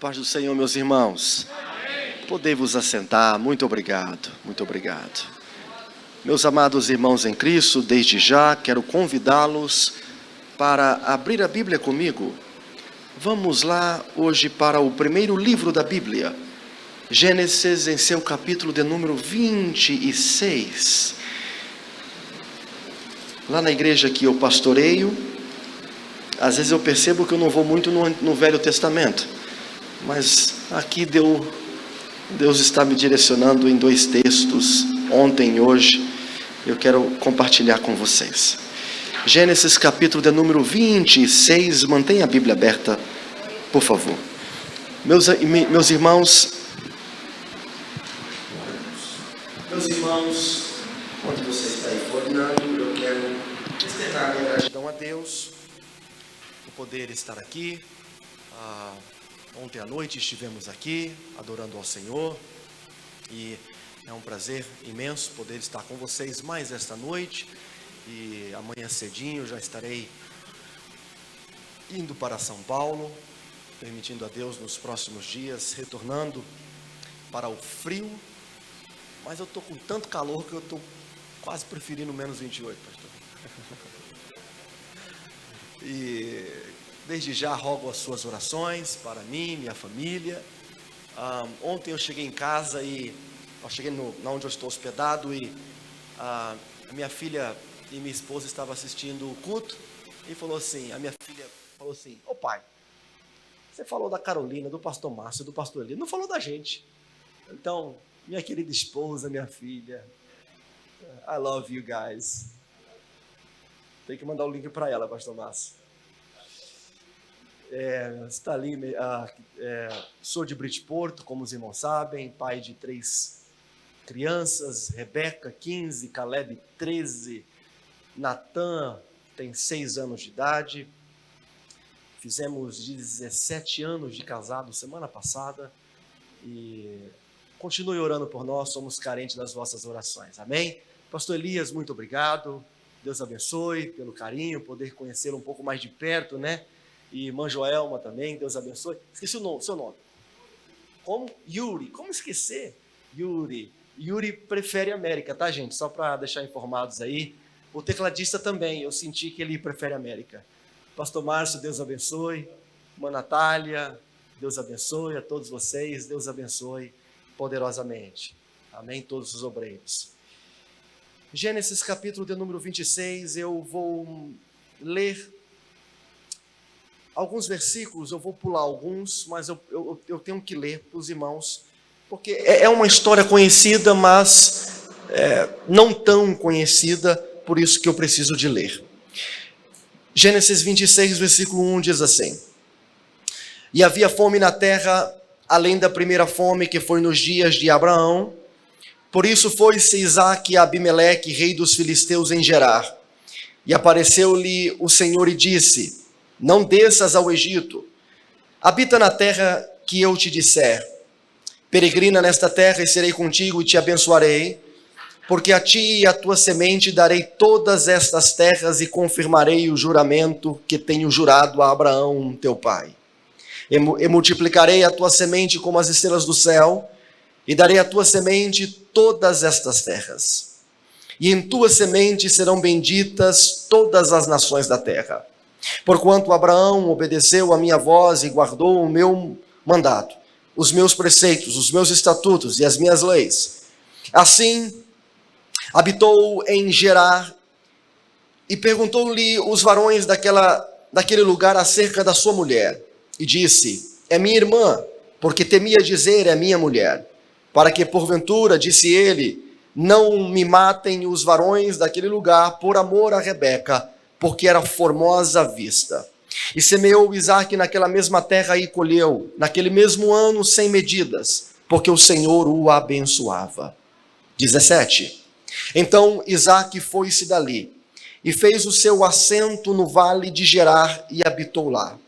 Paz do Senhor, meus irmãos. Podei-vos assentar. Muito obrigado, muito obrigado. Meus amados irmãos em Cristo, desde já quero convidá-los para abrir a Bíblia comigo. Vamos lá hoje para o primeiro livro da Bíblia, Gênesis, em seu capítulo de número 26. Lá na igreja que eu pastoreio, às vezes eu percebo que eu não vou muito no Velho Testamento, mas aqui Deus está me direcionando em dois textos, ontem e hoje, eu quero compartilhar com vocês. Gênesis capítulo de número 26, mantenha a Bíblia aberta, por favor. Meus irmãos, onde você está aí coordenando, eu quero externar minha gratidão a Deus por poder estar aqui. Ontem à noite estivemos aqui adorando ao Senhor e é um prazer imenso poder estar com vocês mais esta noite, e amanhã cedinho já estarei indo para São Paulo, permitindo a Deus nos próximos dias, retornando para o frio, mas eu estou com tanto calor que eu estou quase preferindo menos 28, pastor. E desde já rogo as suas orações para mim, minha família. Ontem eu cheguei em casa e eu cheguei onde eu estou hospedado e a minha filha e minha esposa estavam assistindo o culto e a minha filha falou assim: ô pai, você falou da Carolina, do pastor Márcio, do pastor Eli, não falou da gente. Então, minha querida esposa, minha filha, I love you guys. Tem que mandar o link para ela, pastor Márcio. Está ali, sou de Bridgeport, como os irmãos sabem, pai de 3 crianças, Rebeca, 15, Caleb, 13, Natan, tem 6 anos de idade. Fizemos 17 anos de casado semana passada e continue orando por nós, somos carentes das vossas orações, amém? Pastor Elias, muito obrigado, Deus abençoe pelo carinho, poder conhecê-lo um pouco mais de perto, né? E irmã Joelma também, Deus abençoe. Esqueci o seu nome. Como? Yuri. Como esquecer? Yuri. Yuri prefere América, tá, gente? Só para deixar informados aí. O tecladista também, eu senti que ele prefere América. Pastor Márcio, Deus abençoe. Irmã Natália, Deus abençoe a todos vocês. Deus abençoe poderosamente. Amém, todos os obreiros. Gênesis capítulo de número 26, eu vou ler alguns versículos, eu vou pular alguns, mas eu tenho que ler para os irmãos, porque é uma história conhecida, mas não tão conhecida, por isso que eu preciso de ler. Gênesis 26, versículo 1 diz assim: E havia fome na terra, além da primeira fome que foi nos dias de Abraão. Por isso foi-se Isaque a Abimeleque, rei dos filisteus, em Gerar. E apareceu-lhe o Senhor e disse: Não desças ao Egito, habita na terra que eu te disser. Peregrina nesta terra e serei contigo e te abençoarei, porque a ti e à tua semente darei todas estas terras e confirmarei o juramento que tenho jurado a Abraão, teu pai. E multiplicarei a tua semente como as estrelas do céu, e darei à tua semente todas estas terras. E em tua semente serão benditas todas as nações da terra. Porquanto Abraão obedeceu a minha voz e guardou o meu mandato, os meus preceitos, os meus estatutos e as minhas leis. Assim, habitou em Gerar, e perguntou-lhe os varões daquele lugar acerca da sua mulher, e disse: É minha irmã, porque temia dizer: é minha mulher. Para que porventura, disse ele, não me matem os varões daquele lugar por amor a Rebeca, porque era formosa à vista. E semeou Isaque naquela mesma terra e colheu, naquele mesmo ano, 100 medidas, porque o Senhor o abençoava. 17. Então Isaque foi-se dali, e fez o seu assento no vale de Gerar, e habitou lá.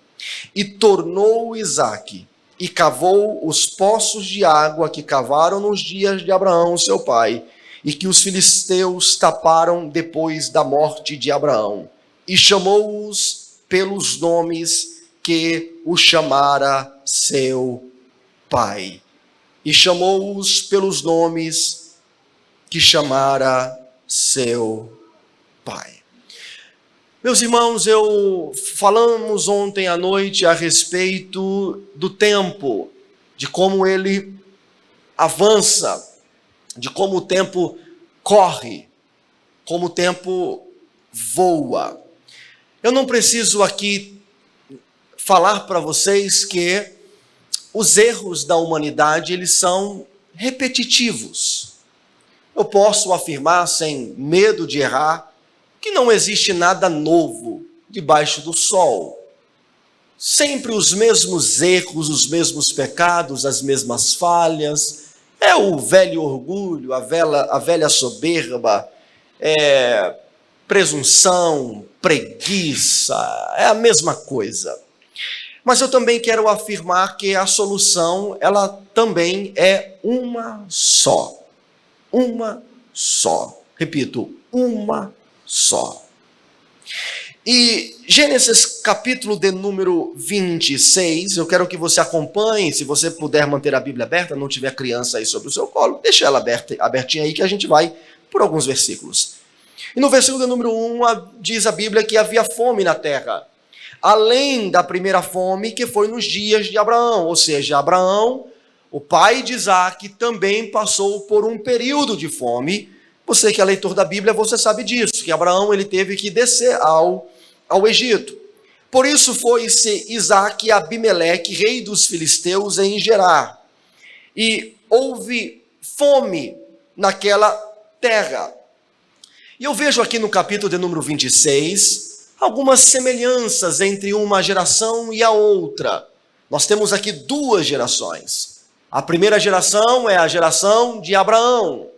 E tornou Isaque, e cavou os poços de água que cavaram nos dias de Abraão, seu pai, e que os filisteus taparam depois da morte de Abraão. E chamou-os pelos nomes que o chamara seu pai, e chamou-os pelos nomes que chamara seu pai. Meus irmãos, falamos ontem à noite a respeito do tempo, de como ele avança, de como o tempo corre, como o tempo voa. Eu não preciso aqui falar para vocês que os erros da humanidade, eles são repetitivos. Eu posso afirmar, sem medo de errar, que não existe nada novo debaixo do sol. Sempre os mesmos erros, os mesmos pecados, as mesmas falhas. É o velho orgulho, a velha soberba, presunção, preguiça, é a mesma coisa. Mas eu também quero afirmar que a solução, ela também é uma só. Uma só. Repito, uma só. E Gênesis capítulo de número 26, eu quero que você acompanhe, se você puder manter a Bíblia aberta, não tiver criança aí sobre o seu colo, deixa ela abertinha aí que a gente vai por alguns versículos. E no versículo de número 1 diz a Bíblia que havia fome na terra, além da primeira fome que foi nos dias de Abraão, ou seja, Abraão, o pai de Isaque, também passou por um período de fome. Você que é leitor da Bíblia, você sabe disso, que Abraão ele teve que descer ao Egito. Por isso foi-se Isaque a Abimeleque, rei dos filisteus, em Gerar. E houve fome naquela terra. E eu vejo aqui no capítulo de número 26, algumas semelhanças entre uma geração e a outra. Nós temos aqui duas gerações. A primeira geração é a geração de Abraão.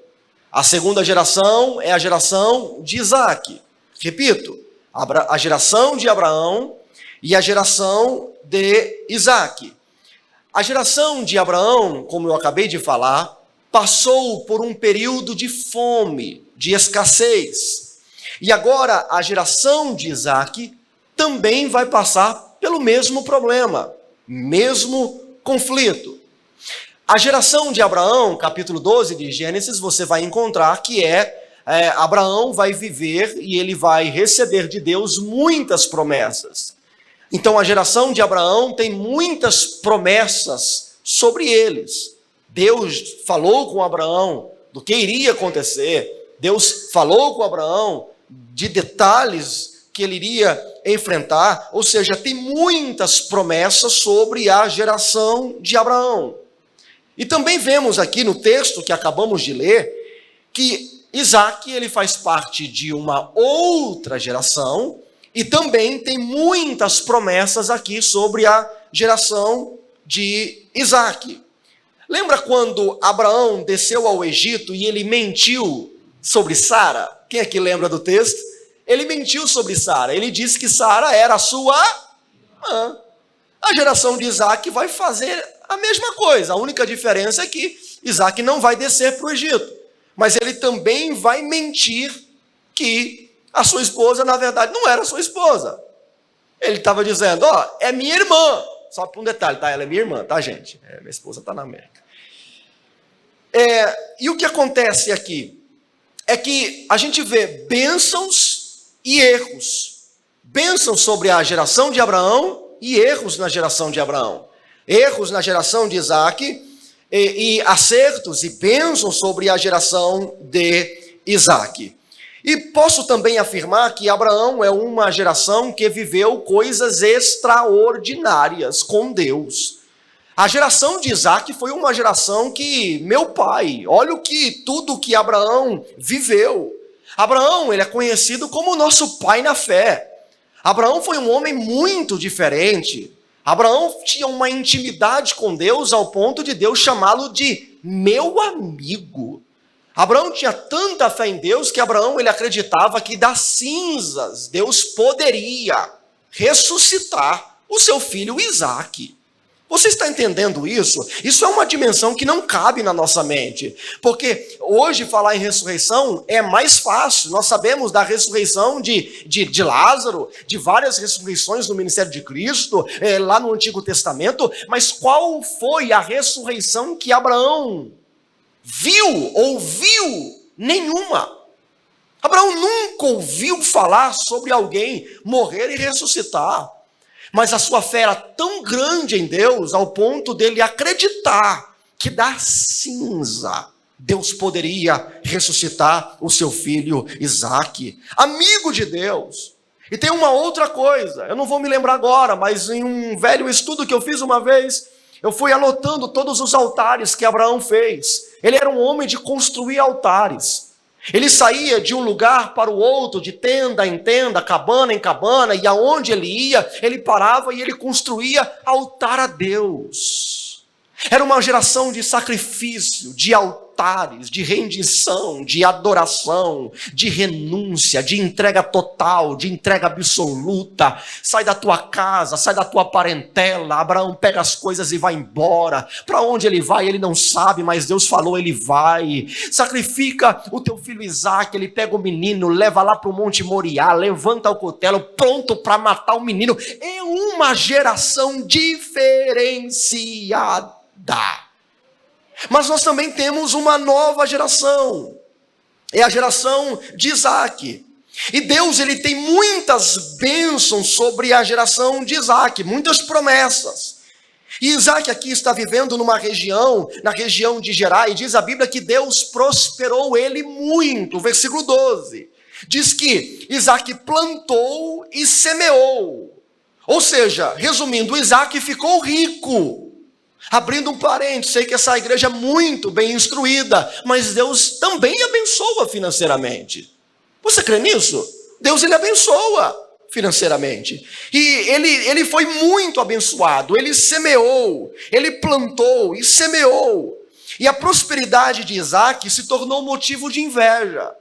A segunda geração é a geração de Isaque. Repito, a geração de Abraão e a geração de Isaque. A geração de Abraão, como eu acabei de falar, passou por um período de fome, de escassez. E agora a geração de Isaque também vai passar pelo mesmo problema, mesmo conflito. A geração de Abraão, capítulo 12 de Gênesis, você vai encontrar que Abraão vai viver e ele vai receber de Deus muitas promessas. Então a geração de Abraão tem muitas promessas sobre eles. Deus falou com Abraão do que iria acontecer. Deus falou com Abraão de detalhes que ele iria enfrentar. Ou seja, tem muitas promessas sobre a geração de Abraão. E também vemos aqui no texto que acabamos de ler, que Isaque ele faz parte de uma outra geração, e também tem muitas promessas aqui sobre a geração de Isaque. Lembra quando Abraão desceu ao Egito e ele mentiu sobre Sara? Quem aqui lembra do texto? Ele mentiu sobre Sara, ele disse que Sara era a sua irmã. A geração de Isaque vai fazer a mesma coisa, a única diferença é que Isaque não vai descer para o Egito, mas ele também vai mentir que a sua esposa, na verdade, não era sua esposa. Ele estava dizendo, é minha irmã, só por um detalhe, tá? Ela é minha irmã, tá, gente? Minha esposa está na América. E o que acontece aqui é que a gente vê bênçãos e erros. Bênçãos sobre a geração de Abraão e erros na geração de Abraão. Erros na geração de Isaque e acertos e bênçãos sobre a geração de Isaque. E posso também afirmar que Abraão é uma geração que viveu coisas extraordinárias com Deus. A geração de Isaque foi uma geração que, meu pai, olha tudo que Abraão viveu. Abraão, ele é conhecido como nosso pai na fé. Abraão foi um homem muito diferente. Abraão tinha uma intimidade com Deus ao ponto de Deus chamá-lo de meu amigo. Abraão tinha tanta fé em Deus que Abraão ele acreditava que das cinzas Deus poderia ressuscitar o seu filho Isaque. Você está entendendo isso? Isso é uma dimensão que não cabe na nossa mente. Porque hoje falar em ressurreição é mais fácil. Nós sabemos da ressurreição de Lázaro, de várias ressurreições no ministério de Cristo, lá no Antigo Testamento. Mas qual foi a ressurreição que Abraão viu, ouviu? Nenhuma. Abraão nunca ouviu falar sobre alguém morrer e ressuscitar. Mas a sua fé era tão grande em Deus, ao ponto dele acreditar que da cinza Deus poderia ressuscitar o seu filho Isaque, amigo de Deus. E tem uma outra coisa, eu não vou me lembrar agora, mas em um velho estudo que eu fiz uma vez, eu fui anotando todos os altares que Abraão fez. Ele era um homem de construir altares. Ele saía de um lugar para o outro, de tenda em tenda, cabana em cabana, e aonde ele ia, ele parava e ele construía altar a Deus. Era uma geração de sacrifício, de altares, de rendição, de adoração, de renúncia, de entrega total, de entrega absoluta. Sai da tua casa, sai da tua parentela. Abraão pega as coisas e vai embora. Para onde ele vai, ele não sabe, mas Deus falou, ele vai. Sacrifica o teu filho Isaque, ele pega o menino, leva lá para o Monte Moriá, levanta o cutelo, pronto para matar o menino. É uma geração diferenciada. Mas nós também temos uma nova geração, é a geração de Isaque. E Deus, ele tem muitas bênçãos sobre a geração de Isaque, muitas promessas. E Isaque aqui está vivendo numa região, na região de Gerar, e diz a Bíblia que Deus prosperou ele muito. Versículo 12, diz que Isaque plantou e semeou. Ou seja, resumindo, Isaque ficou rico. Abrindo um parênteses, sei que essa igreja é muito bem instruída, mas Deus também abençoa financeiramente. Você crê nisso? Deus, ele abençoa financeiramente. E ele foi muito abençoado, ele semeou, ele plantou e semeou. E a prosperidade de Isaque se tornou motivo de inveja.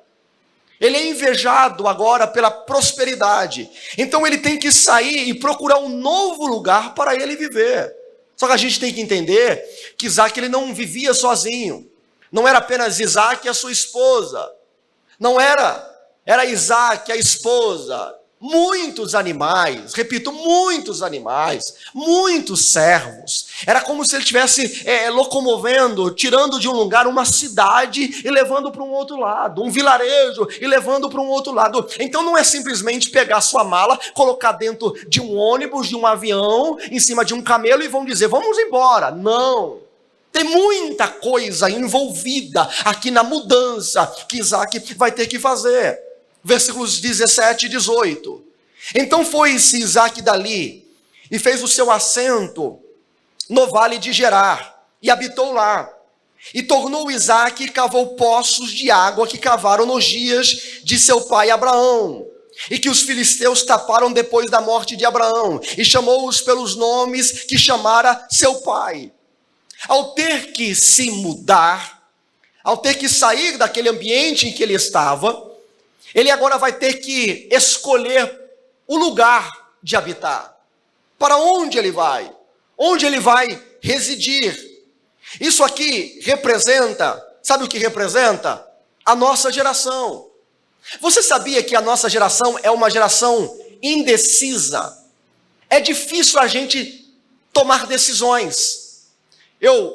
Ele é invejado agora pela prosperidade. Então ele tem que sair e procurar um novo lugar para ele viver. Só que a gente tem que entender que Isaque, ele não vivia sozinho. Não era apenas Isaque e a sua esposa. Não era Isaque, a esposa. Muitos animais, repito, muitos animais, muitos servos. Era como se ele estivesse locomovendo, tirando de um lugar uma cidade e levando para um outro lado, um vilarejo e levando para um outro lado. Então não é simplesmente pegar sua mala, colocar dentro de um ônibus, de um avião, em cima de um camelo e vão dizer, vamos embora. Não. Tem muita coisa envolvida aqui na mudança que Isaque vai ter que fazer. Versículos 17 e 18. Então foi-se Isaque dali e fez o seu assento no vale de Gerar e habitou lá. E tornou Isaque e cavou poços de água que cavaram nos dias de seu pai Abraão, e que os filisteus taparam depois da morte de Abraão, e chamou-os pelos nomes que chamara seu pai. Ao ter que se mudar, ao ter que sair daquele ambiente em que ele estava, ele agora vai ter que escolher o lugar de habitar. Para onde ele vai? Onde ele vai residir? Isso aqui representa, sabe o que representa? A nossa geração. Você sabia que a nossa geração é uma geração indecisa? É difícil a gente tomar decisões. Eu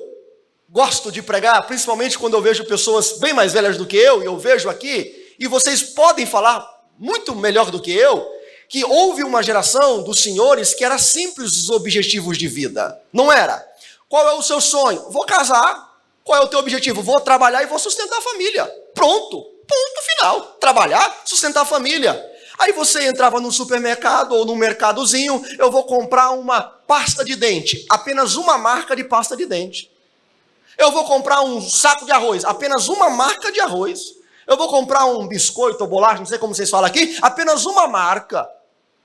gosto de pregar, principalmente quando eu vejo pessoas bem mais velhas do que eu, e eu vejo aqui, e vocês podem falar muito melhor do que eu, que houve uma geração dos senhores que era simples os objetivos de vida. Não era? Qual é o seu sonho? Vou casar. Qual é o teu objetivo? Vou trabalhar e vou sustentar a família. Pronto. Ponto final. Trabalhar, sustentar a família. Aí você entrava no supermercado ou no mercadozinho, eu vou comprar uma pasta de dente. Apenas uma marca de pasta de dente. Eu vou comprar um saco de arroz. Apenas uma marca de arroz. Eu vou comprar um biscoito ou bolacha, não sei como vocês falam aqui, apenas uma marca.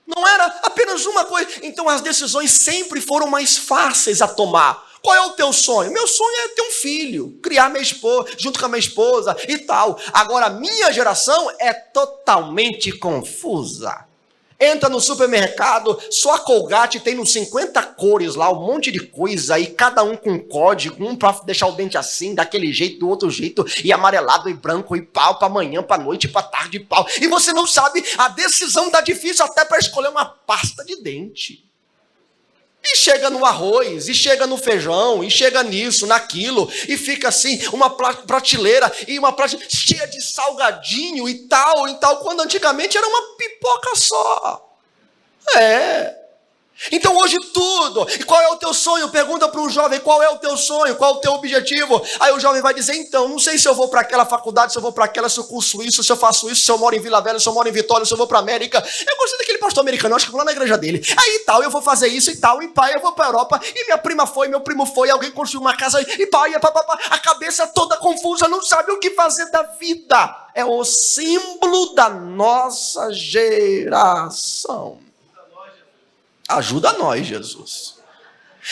Não era apenas uma coisa. Então as decisões sempre foram mais fáceis a tomar. Qual é o teu sonho? Meu sonho é ter um filho, criar minha esposa, junto com a minha esposa e tal. Agora a minha geração é totalmente confusa. Entra no supermercado, só a Colgate tem uns 50 cores lá, um monte de coisa, e cada um com código, um para deixar o dente assim, daquele jeito, do outro jeito, e amarelado, e branco, e pau, para amanhã, para noite, para tarde, pau. E você não sabe, a decisão tá difícil até para escolher uma pasta de dente. E chega no arroz, e chega no feijão, e chega nisso, naquilo, e fica assim, uma prateleira, e uma prateleira cheia de salgadinho e tal, quando antigamente era uma pipoca só. Então hoje tudo, e qual é o teu sonho? Pergunta para um jovem, qual é o teu sonho, qual é o teu objetivo? Aí o jovem vai dizer, então, não sei se eu vou para aquela faculdade, se eu vou para aquela, se eu curso isso, se eu faço isso, se eu moro em Vila Velha, se eu moro em Vitória, se eu vou para América. Eu gostei daquele pastor americano, eu acho que vou lá na igreja dele. Aí tal, eu vou fazer isso e tal, e pai, eu vou para a Europa, e minha prima foi, meu primo foi, alguém construiu uma casa, e pai, a cabeça toda confusa, não sabe o que fazer da vida. É o símbolo da nossa geração. Ajuda nós, Jesus.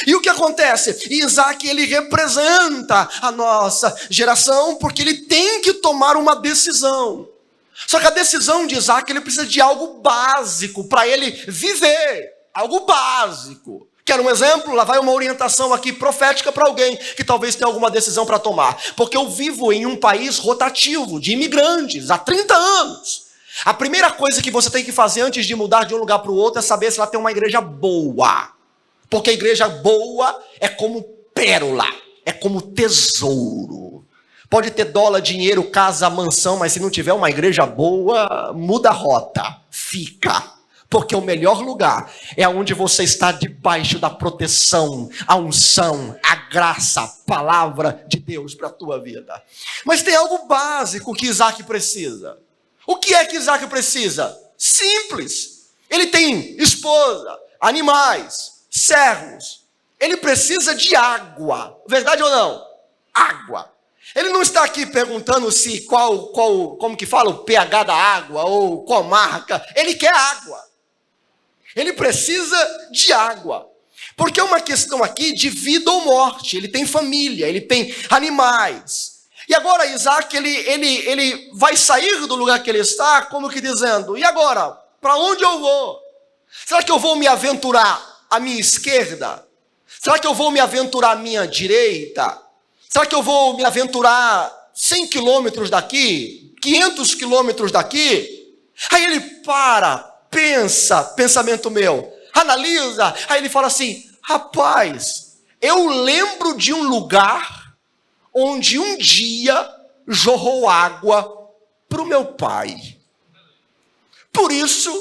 E o que acontece? Isaac, ele representa a nossa geração, porque ele tem que tomar uma decisão. Só que a decisão de Isaac, ele precisa de algo básico para ele viver. Algo básico. Quer um exemplo? Lá vai uma orientação aqui profética para alguém que talvez tenha alguma decisão para tomar. Porque eu vivo em um país rotativo, de imigrantes, há 30 anos. A primeira coisa que você tem que fazer antes de mudar de um lugar para o outro é saber se lá tem uma igreja boa. Porque a igreja boa é como pérola, é como tesouro. Pode ter dólar, dinheiro, casa, mansão, mas se não tiver uma igreja boa, muda a rota, fica. Porque o melhor lugar é onde você está debaixo da proteção, a unção, a graça, a palavra de Deus para a tua vida. Mas tem algo básico que Isaac precisa. O que é que Isaac precisa? Simples. Ele tem esposa, animais, servos. Ele precisa de água. Verdade ou não? Água. Ele não está aqui perguntando se como que fala, o pH da água ou qual marca. Ele quer água. Ele precisa de água. Porque é uma questão aqui de vida ou morte. Ele tem família, ele tem animais. E agora Isaac, ele vai sair do lugar que ele está, como que dizendo, e agora? Para onde eu vou? Será que eu vou me aventurar à minha esquerda? Será que eu vou me aventurar à minha direita? Será que eu vou me aventurar 100 quilômetros daqui? 500 quilômetros daqui? Aí ele pensa, pensamento meu, analisa, aí ele fala assim, rapaz, eu lembro de um lugar onde um dia jorrou água para o meu pai. Por isso,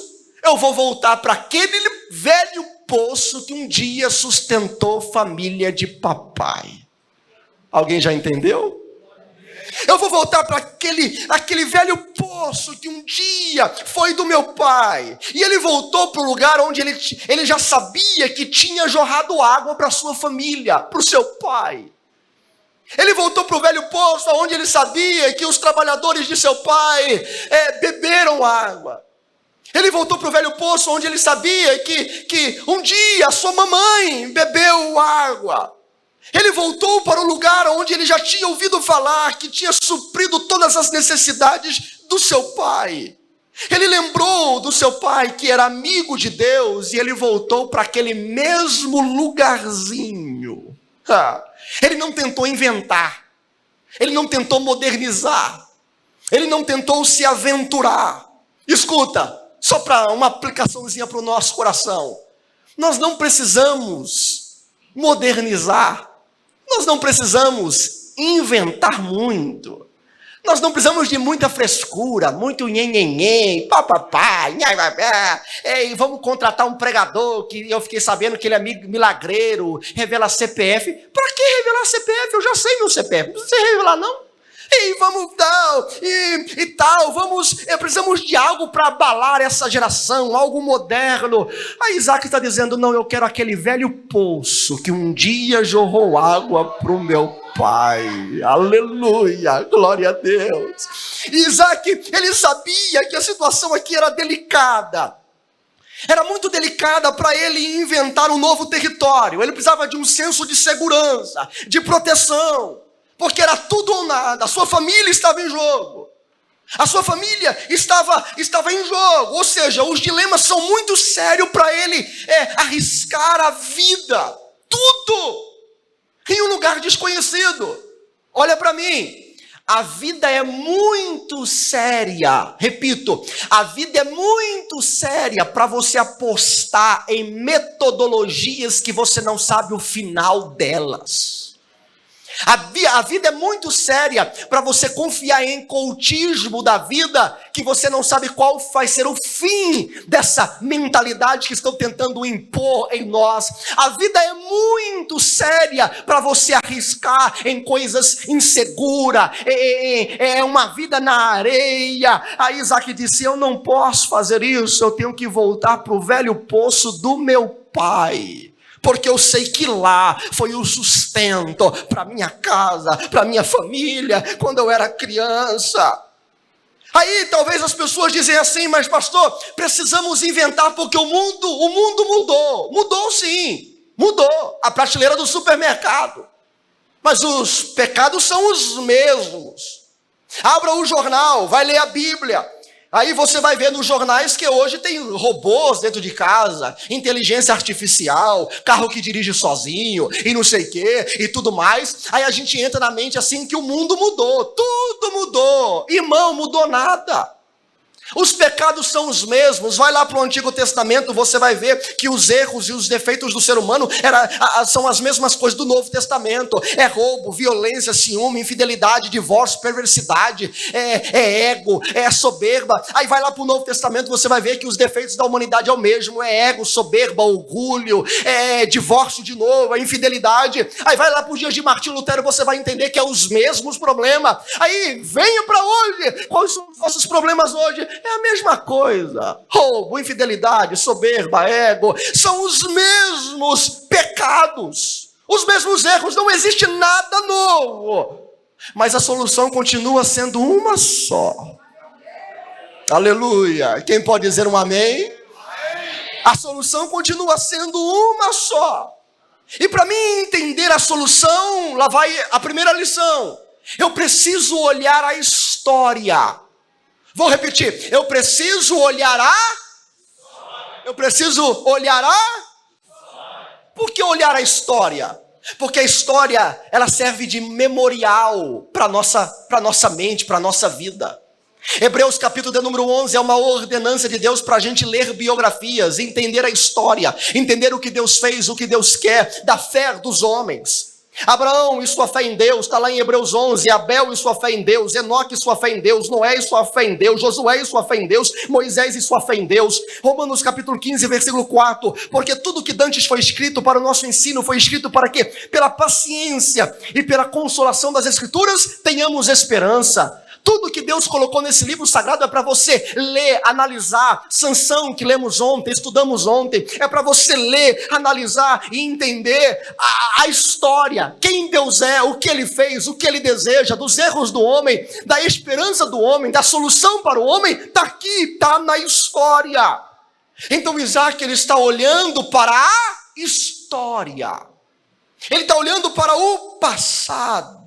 eu vou voltar para aquele velho poço que um dia sustentou família de papai. Alguém já entendeu? Eu vou voltar para aquele velho poço que um dia foi do meu pai. E ele voltou para o lugar onde ele já sabia que tinha jorrado água para sua família, para o seu pai. Ele voltou para o velho poço, onde ele sabia que os trabalhadores de seu pai beberam água. Ele voltou para o velho poço, onde ele sabia que um dia a sua mamãe bebeu água. Ele voltou para o lugar onde ele já tinha ouvido falar, que tinha suprido todas as necessidades do seu pai. Ele lembrou do seu pai, que era amigo de Deus, e ele voltou para aquele mesmo lugarzinho. Ele não tentou inventar, ele não tentou modernizar, ele não tentou se aventurar. Escuta, só para uma aplicaçãozinha para o nosso coração, nós não precisamos modernizar, nós não precisamos inventar muito, nós não precisamos de muita frescura, muito nhenhenhen, papapá, e vamos contratar um pregador que eu fiquei sabendo que ele é milagreiro, revela CPF. Para que revelar CPF? Eu já sei meu CPF, não precisa revelar não. E vamos precisamos de algo para abalar essa geração, algo moderno. Aí Isaac está dizendo, não, eu quero aquele velho poço que um dia jorrou água para o meu pai. Aleluia, glória a Deus. Isaac, ele sabia que a situação aqui era delicada. Era muito delicada para ele inventar um novo território. Ele precisava de um senso de segurança, de proteção. Porque era tudo ou nada, a sua família estava em jogo. A sua família estava em jogo, ou seja, os dilemas são muito sérios para ele arriscar a vida, tudo, em um lugar desconhecido. Olha para mim, a vida é muito séria, repito, a vida é muito séria para você apostar em metodologias que você não sabe o final delas. A vida é muito séria para você confiar em cultismo da vida, que você não sabe qual vai ser o fim dessa mentalidade que estão tentando impor em nós. A vida é muito séria para você arriscar em coisas inseguras, é uma vida na areia. Aí Isaac disse: eu não posso fazer isso, eu tenho que voltar para o velho poço do meu pai. Porque eu sei que lá foi o sustento para minha casa, para minha família, quando eu era criança. Aí talvez as pessoas dizem assim: mas pastor, precisamos inventar porque o mundo mudou. Mudou sim, mudou. A prateleira do supermercado. Mas os pecados são os mesmos. Abra o jornal, vai ler a Bíblia. Aí você vai ver nos jornais que hoje tem robôs dentro de casa, inteligência artificial, carro que dirige sozinho, e não sei o quê, e tudo mais. Aí a gente entra na mente assim que o mundo mudou, tudo mudou. Irmão, mudou nada. Os pecados são os mesmos. Vai lá para o Antigo Testamento, você vai ver que os erros e os defeitos do ser humano são as mesmas coisas do Novo Testamento. É roubo, violência, ciúme, infidelidade, divórcio, perversidade, é ego, é soberba. Aí vai lá para o Novo Testamento, você vai ver que os defeitos da humanidade é o mesmo. É ego, soberba, orgulho, é divórcio de novo, é infidelidade. Aí vai lá para os dias de Martinho Lutero, você vai entender que é os mesmos problemas. Aí venha para hoje. Quais são os nossos problemas hoje? É a mesma coisa. Roubo, infidelidade, soberba, ego, são os mesmos pecados, os mesmos erros, não existe nada novo. Mas a solução continua sendo uma só. Aleluia. Quem pode dizer um amém? A solução continua sendo uma só. E para mim entender a solução, lá vai a primeira lição. Eu preciso olhar a história. Vou repetir, eu preciso olhar Por que olhar a história? Porque a história, ela serve de memorial para nossa mente, para nossa vida. Hebreus capítulo de número 11 é uma ordenança de Deus para a gente ler biografias, entender a história, entender o que Deus fez, o que Deus quer, da fé dos homens. Abraão e sua fé em Deus, está lá em Hebreus 11, Abel e sua fé em Deus, Enoque e sua fé em Deus, Noé e sua fé em Deus, Josué e sua fé em Deus, Moisés e sua fé em Deus. Romanos capítulo 15, versículo 4, porque tudo que dantes foi escrito para o nosso ensino, foi escrito para que, pela paciência e pela consolação das Escrituras, tenhamos esperança. Tudo que Deus colocou nesse livro sagrado é para você ler, analisar. Sansão, que lemos ontem, estudamos ontem, é para você ler, analisar e entender a história, quem Deus é, o que Ele fez, o que Ele deseja, dos erros do homem, da esperança do homem, da solução para o homem, está aqui, está na história. Então Isaac, ele está olhando para a história, ele está olhando para o passado.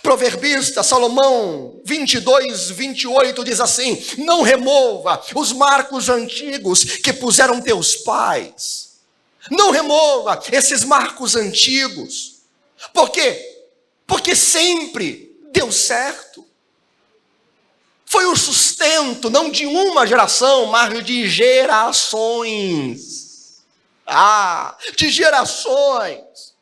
Proverbista Salomão 22, 28 diz assim: não remova os marcos antigos que puseram teus pais. Não remova esses marcos antigos. Por quê? Porque sempre deu certo. Foi o sustento, não de uma geração, mas de gerações. De gerações.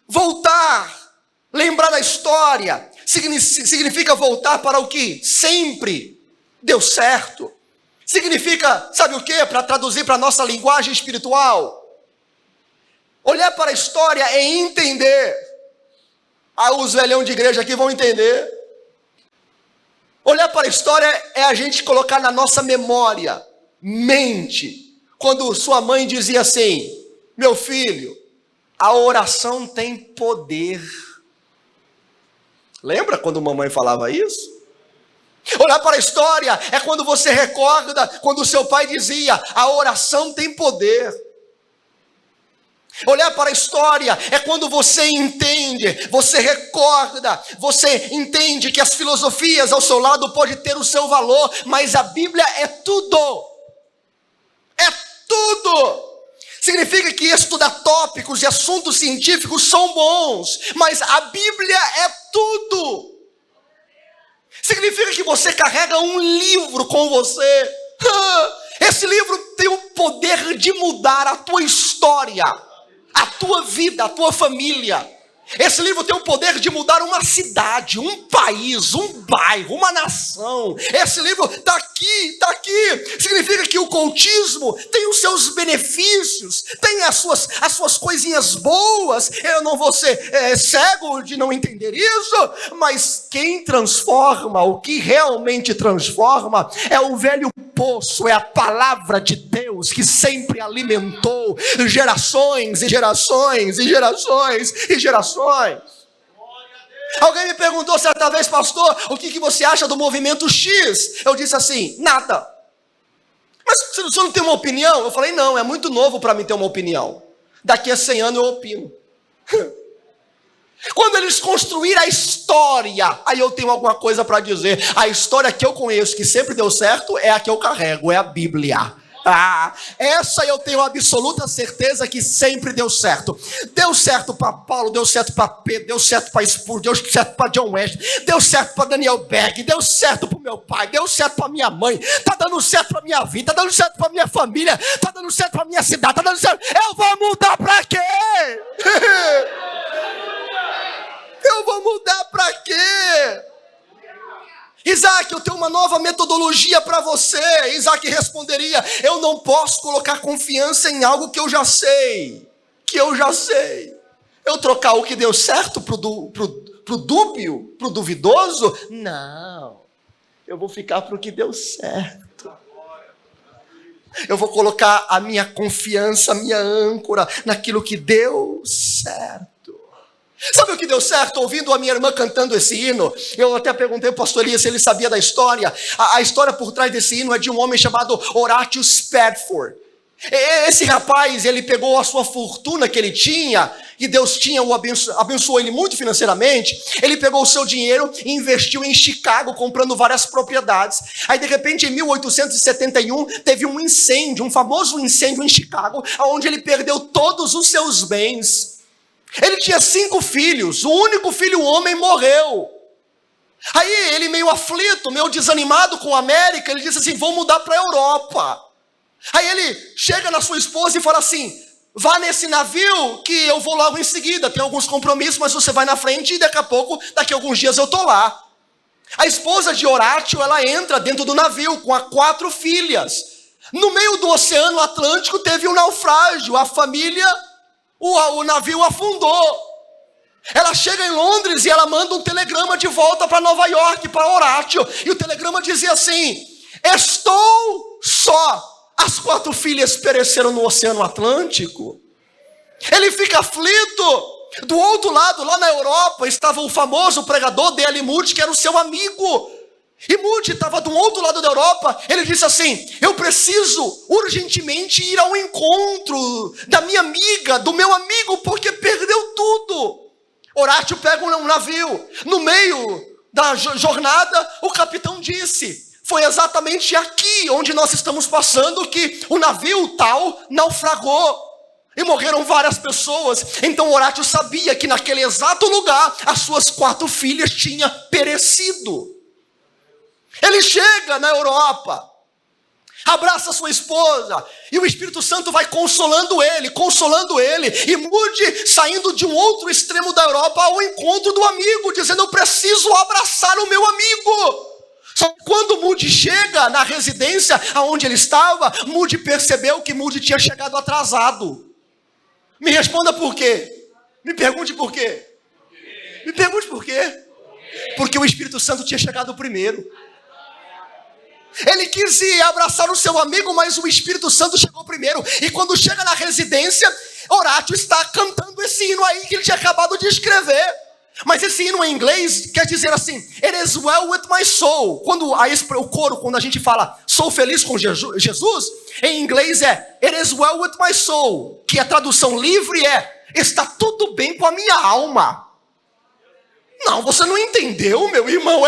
Voltar, lembrar da história, significa voltar para o que sempre deu certo. Significa, sabe o quê? Para traduzir para a nossa linguagem espiritual. Olhar para a história é entender. Os velhão de igreja aqui vão entender. Olhar para a história é a gente colocar na nossa memória, mente. Quando sua mãe dizia assim: meu filho, a oração tem poder. Lembra quando mamãe falava isso? Olhar para a história é quando você recorda quando seu pai dizia: a oração tem poder. Olhar para a história é quando você entende, você recorda, você entende que as filosofias ao seu lado podem ter o seu valor, mas a Bíblia é tudo. É tudo. Significa que estudar tópicos e assuntos científicos são bons, mas a Bíblia é tudo. Significa que você carrega um livro com você. Esse livro tem o poder de mudar a tua história, a tua vida, a tua família. Esse livro tem o poder de mudar uma cidade, um país, um bairro, uma nação. Esse livro está aqui, está aqui. Significa que o cultismo tem os seus benefícios, tem as suas coisinhas boas. Eu não vou ser cego de não entender isso, mas quem transforma, o que realmente transforma, é o velho poço, é a palavra de Deus que sempre alimentou gerações e gerações e gerações e gerações. Alguém me perguntou certa vez, pastor, o que você acha do movimento X? Eu disse assim, nada. Mas você não tem uma opinião? Eu falei, não, é muito novo para mim ter uma opinião. Daqui a 100 anos eu opino. Quando eles construíram a história, aí eu tenho alguma coisa para dizer. A história que eu conheço, que sempre deu certo, é a que eu carrego, é a Bíblia. Essa eu tenho absoluta certeza que sempre deu certo. Deu certo para Paulo, deu certo para Pedro, deu certo para Spurgeon, deu certo para John Wesley, deu certo para Daniel Berg, deu certo para o meu pai, deu certo para minha mãe, está dando certo para minha vida, está dando certo para minha família, está dando certo para minha cidade, está dando certo. Eu vou mudar para quê? Eu vou mudar para quê? Isaac, eu tenho uma nova metodologia para você. Isaac responderia, eu não posso colocar confiança em algo que eu já sei. Eu trocar o que deu certo pro dúbio, pro duvidoso? Não. Eu vou ficar pro que deu certo. Eu vou colocar a minha confiança, a minha âncora naquilo que deu certo. Sabe o que deu certo? Ouvindo a minha irmã cantando esse hino, eu até perguntei ao pastor Elias se ele sabia da história. A história por trás desse hino é de um homem chamado Horatio Spafford. Esse rapaz, ele pegou a sua fortuna que ele tinha, e Deus abençoou ele muito financeiramente. Ele pegou o seu dinheiro e investiu em Chicago, comprando várias propriedades. Aí de repente em 1871 teve um incêndio, um famoso incêndio em Chicago, onde ele perdeu todos os seus bens. Ele tinha 5 filhos, o único filho homem morreu. Aí ele meio aflito, meio desanimado com a América, ele disse assim, vou mudar para a Europa. Aí ele chega na sua esposa e fala assim, vá nesse navio que eu vou logo em seguida, tem alguns compromissos, mas você vai na frente e daqui a alguns dias eu estou lá. A esposa de Horácio, ela entra dentro do navio com as 4 filhas. No meio do Oceano Atlântico teve um naufrágio, a família... O navio afundou. Ela chega em Londres e ela manda um telegrama de volta para Nova York, para Horácio. E o telegrama dizia assim, estou só. As 4 filhas pereceram no Oceano Atlântico. Ele fica aflito. Do outro lado, lá na Europa, estava o famoso pregador D.L. Moody, que era o seu amigo. E Moody estava do outro lado da Europa. Ele disse assim, eu preciso urgentemente ir ao encontro da minha amiga, do meu amigo, porque perdeu tudo. Horácio pega um navio. No meio da jornada, o capitão disse, foi exatamente aqui onde nós estamos passando que o navio tal naufragou. E morreram várias pessoas. Então Horácio sabia que naquele exato lugar as suas 4 filhas tinham perecido. Ele chega na Europa, abraça sua esposa, e o Espírito Santo vai consolando ele, e Moody saindo de um outro extremo da Europa ao encontro do amigo, dizendo, eu preciso abraçar o meu amigo. Só que quando Moody chega na residência onde ele estava, Moody percebeu que Moody tinha chegado atrasado. Me responda por quê? Me pergunte por quê? Me pergunte por quê? Porque o Espírito Santo tinha chegado primeiro. Ele quis ir abraçar o seu amigo, mas o Espírito Santo chegou primeiro. E quando chega na residência, Horácio está cantando esse hino aí que ele tinha acabado de escrever. Mas esse hino em inglês quer dizer assim, it is well with my soul. Quando o coro, quando a gente fala, sou feliz com Jesus, em inglês é, it is well with my soul. Que a tradução livre é, está tudo bem com a minha alma. Não, você não entendeu, meu irmão.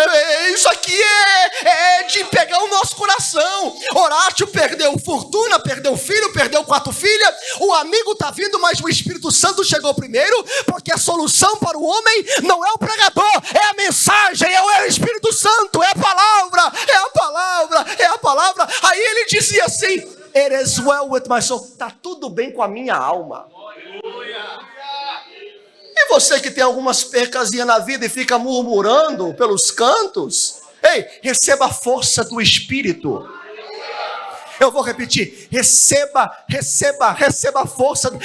Isso aqui é de pegar o nosso coração. Horácio perdeu fortuna, perdeu filho, perdeu 4 filhas. O amigo está vindo, mas o Espírito Santo chegou primeiro, porque a solução para o homem não é o pregador, é a mensagem, é o Espírito Santo, é a palavra, é a palavra, é a palavra. Aí ele dizia assim, it is well with my soul. Está tudo bem com a minha alma. E você que tem algumas percasinhas na vida e fica murmurando pelos cantos, ei, receba a força do Espírito. Eu vou repetir, receba a força.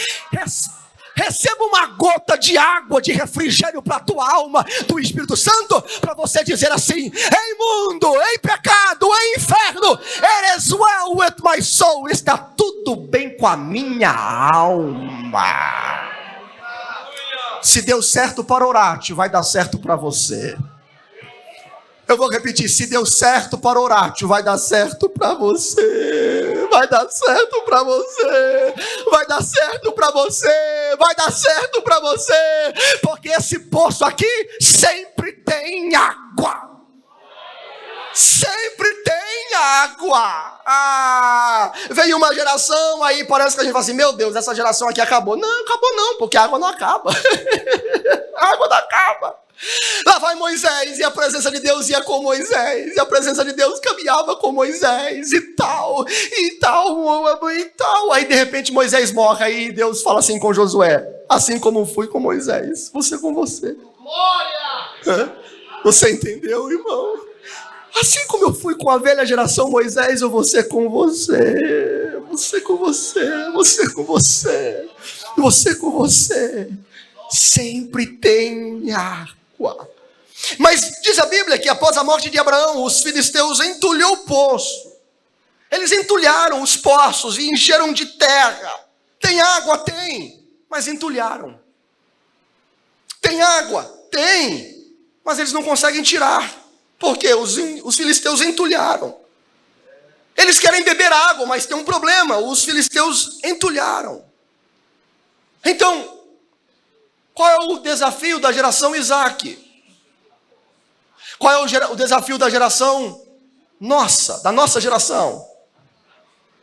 Receba uma gota de água, de refrigério para a tua alma, do Espírito Santo, para você dizer assim, ei mundo, ei pecado, ei inferno, it is well with my soul, está tudo bem com a minha alma. Se deu certo para Horácio, vai dar certo para você. Eu vou repetir, se deu certo para Horácio, vai dar certo para você. Vai dar certo para você. Vai dar certo para você. Vai dar certo para você. Porque esse poço aqui sempre tem água. Sempre tem água. Veio uma geração, aí parece que a gente fala assim, meu Deus, essa geração aqui acabou. Não, acabou não, porque a água não acaba. A água não acaba. Lá vai Moisés, e a presença de Deus ia com Moisés, e a presença de Deus caminhava com Moisés, e tal. Aí de repente Moisés morre, aí Deus fala assim com Josué, assim como fui com Moisés, você com você. Você entendeu, irmão? Assim como eu fui com a velha geração Moisés, eu vou ser com você. Você com você. Você com você. Você com você. Sempre tem água. Mas diz a Bíblia que após a morte de Abraão, os filisteus entulhou o poço. Eles entulharam os poços e encheram de terra. Tem água? Tem. Mas entulharam. Tem água? Tem. Mas eles não conseguem tirar. Porque os filisteus entulharam. Eles querem beber água, mas tem um problema. Os filisteus entulharam. Então, qual é o desafio da geração Isaac? Qual é o desafio da geração nossa, da nossa geração?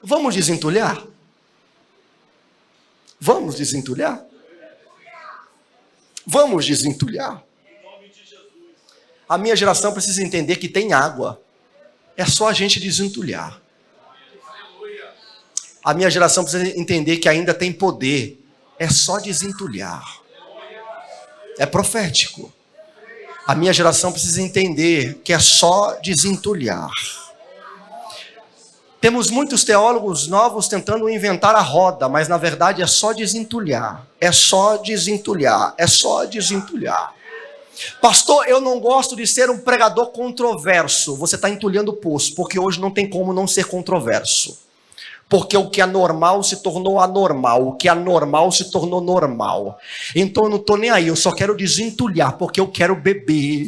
Vamos desentulhar? Vamos desentulhar? Vamos desentulhar? A minha geração precisa entender que tem água. É só a gente desentulhar. A minha geração precisa entender que ainda tem poder. É só desentulhar. É profético. A minha geração precisa entender que é só desentulhar. Temos muitos teólogos novos tentando inventar a roda, mas na verdade é só desentulhar. É só desentulhar. É só desentulhar. Pastor, eu não gosto de ser um pregador controverso. Você está entulhando o poço, porque hoje não tem como não ser controverso. Porque o que é normal se tornou anormal, o que é anormal se tornou normal. Então eu não estou nem aí, eu só quero desentulhar, porque eu quero beber.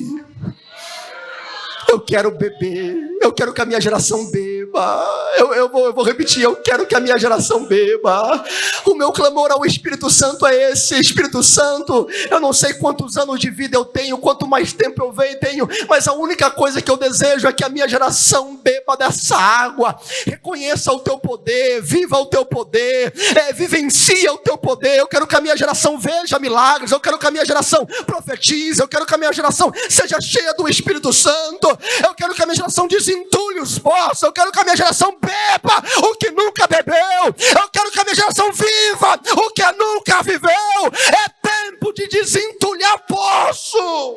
Eu quero beber, eu quero que a minha geração beba. Eu vou repetir, eu quero que a minha geração beba. O meu clamor ao Espírito Santo é esse: Espírito Santo, eu não sei quantos anos de vida eu tenho, quanto mais tempo eu tenho, mas a única coisa que eu desejo é que a minha geração beba dessa água. Reconheça o teu poder, viva o teu poder, vivencia o teu poder. Eu quero que a minha geração veja milagres, eu quero que a minha geração profetize, eu quero que a minha geração seja cheia do Espírito Santo. Eu quero que a minha geração desentulhe os poços. Eu quero que a minha geração beba o que nunca bebeu. Eu quero que a minha geração viva o que nunca viveu. É tempo de desentulhar poço.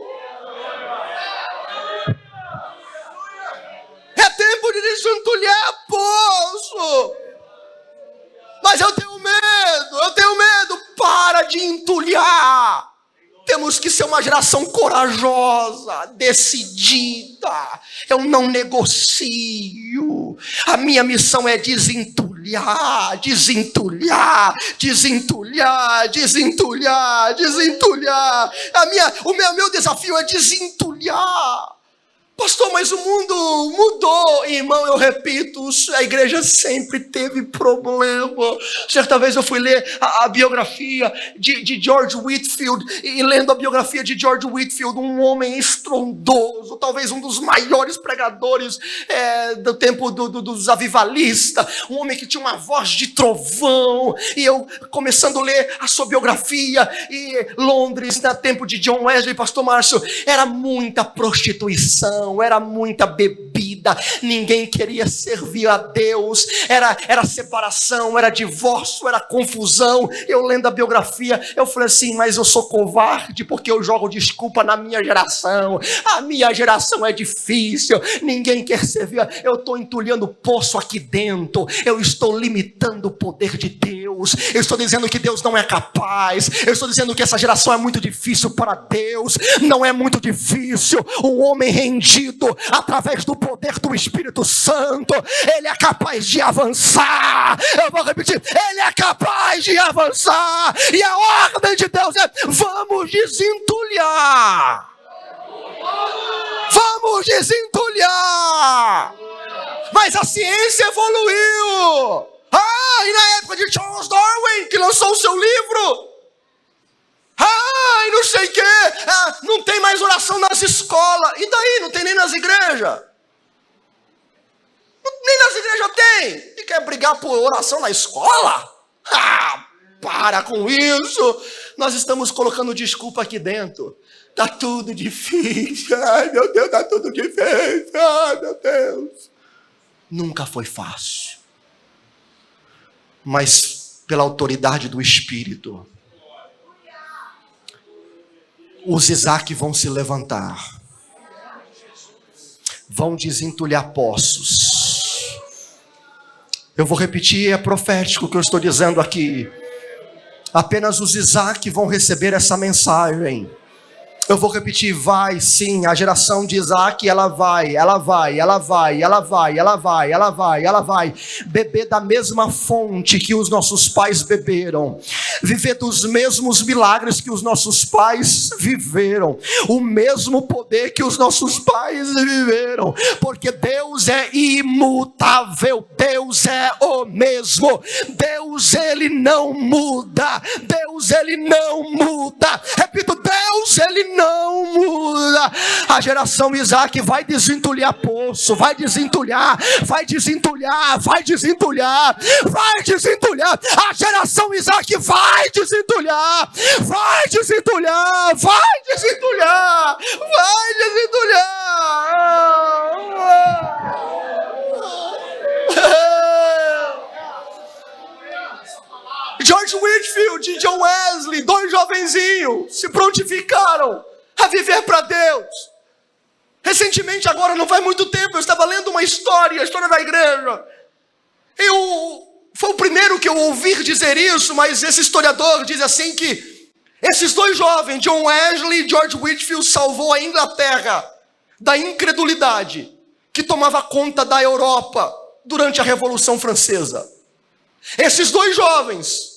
É tempo de desentulhar poço. Mas eu tenho medo. Para de entulhar. Temos que ser uma geração corajosa, decidida. Eu não negocio. A minha missão é desentulhar. desentulhar, desentulhar, desentulhar, desentulhar, desentulhar. Meu desafio é desentulhar. Pastor, mas o mundo mudou. Irmão, eu repito, a igreja sempre teve problema. Certa vez eu fui ler a biografia de George Whitefield, e lendo a biografia de George Whitefield, um homem estrondoso, talvez um dos maiores pregadores do tempo dos avivalistas, um homem que tinha uma voz de trovão, e eu começando a ler a sua biografia, e Londres, no tempo de John Wesley, pastor Márcio, era muita prostituição, era muita bebida, ninguém queria servir a Deus, era separação, era divórcio, era confusão. Eu lendo a biografia, eu falei assim, mas eu sou covarde porque eu jogo desculpa na minha geração. A minha geração é difícil, ninguém quer servir. Eu estou entulhando poço aqui dentro, eu estou limitando o poder de Deus, eu estou dizendo que Deus não é capaz, eu estou dizendo que essa geração é muito difícil para Deus. Não é muito difícil. Um homem rendido através do poder do Espírito Santo, ele é capaz de avançar. Eu vou repetir, ele é capaz de avançar. E a ordem de Deus é: vamos desentulhar, vamos desentulhar. Mas a ciência evoluiu. E na época de Charles Darwin, que lançou o seu livro, e não sei o que, não tem mais oração nas escolas. E daí? Não tem nem nas igrejas? Nem nas igrejas tem. E quer brigar por oração na escola? Para com isso. Nós estamos colocando desculpa aqui dentro. Está tudo difícil. Ai, meu Deus, está tudo difícil. Ai, meu Deus. Nunca foi fácil. Mas pela autoridade do Espírito, os Isaac vão se levantar, vão desentulhar poços. Eu vou repetir, é profético o que eu estou dizendo aqui. Apenas os Isaac vão receber essa mensagem. Eu vou repetir, vai sim, a geração de Isaac, ela vai beber da mesma fonte que os nossos pais beberam, viver dos mesmos milagres que os nossos pais viveram, o mesmo poder que os nossos pais viveram, porque Deus é imutável, Deus é o mesmo, Deus ele não muda, Deus ele não muda, repito, Deus ele não muda. A geração Isaac vai desentulhar poço, vai desentulhar, vai desentulhar, vai desentulhar, vai desentulhar. A geração Isaac vai desentulhar, vai desentulhar, vai desentulhar, vai desentulhar. George Whitefield e John Wesley, dois jovenzinhos, se prontificaram a viver para Deus. Recentemente, agora não faz muito tempo, eu estava lendo uma história, a história da igreja. Foi o primeiro que eu ouvi dizer isso, mas esse historiador diz assim que esses dois jovens, John Wesley e George Whitefield, salvou a Inglaterra da incredulidade que tomava conta da Europa durante a Revolução Francesa. Esses dois jovens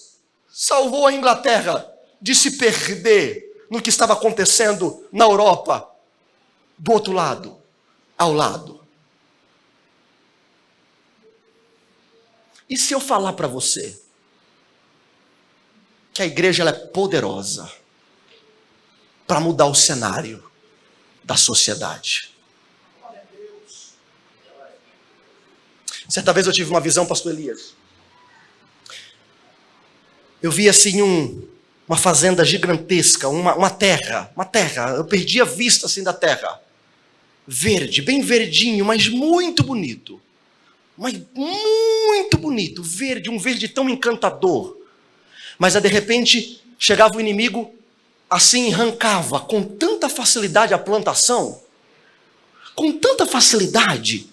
salvou a Inglaterra de se perder no que estava acontecendo na Europa, do outro lado, ao lado. E se eu falar para você que a igreja ela é poderosa para mudar o cenário da sociedade? Certa vez eu tive uma visão, pastor Elias. Eu vi assim uma fazenda gigantesca, uma terra, eu perdi a vista assim da terra, verde, bem verdinho, mas muito bonito, verde, um verde tão encantador, mas de repente chegava o inimigo, assim arrancava com tanta facilidade a plantação, com tanta facilidade.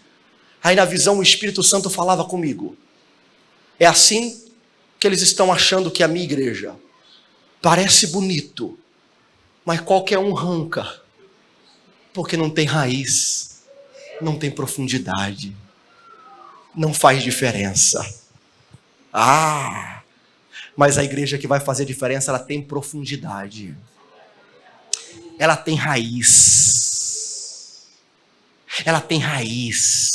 Aí na visão o Espírito Santo falava comigo, é assim que eles estão achando que a minha igreja parece bonito, mas qualquer um arranca, porque não tem raiz, não tem profundidade, não faz diferença. Mas a igreja que vai fazer diferença, ela tem profundidade. Ela tem raiz. Ela tem raiz.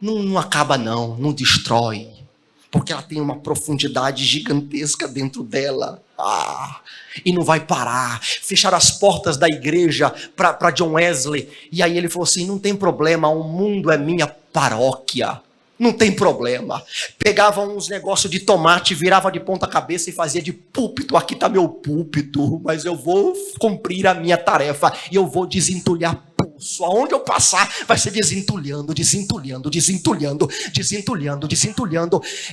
Não acaba não destrói. Porque ela tem uma profundidade gigantesca dentro dela. E não vai parar. Fecharam as portas da igreja para John Wesley. E aí ele falou assim, não tem problema, o mundo é minha paróquia. Não tem problema. Pegava uns negócios de tomate, virava de ponta cabeça e fazia de púlpito. Aqui está meu púlpito, mas eu vou cumprir a minha tarefa. E eu vou desentulhar pulso. Aonde eu passar, vai ser desentulhando.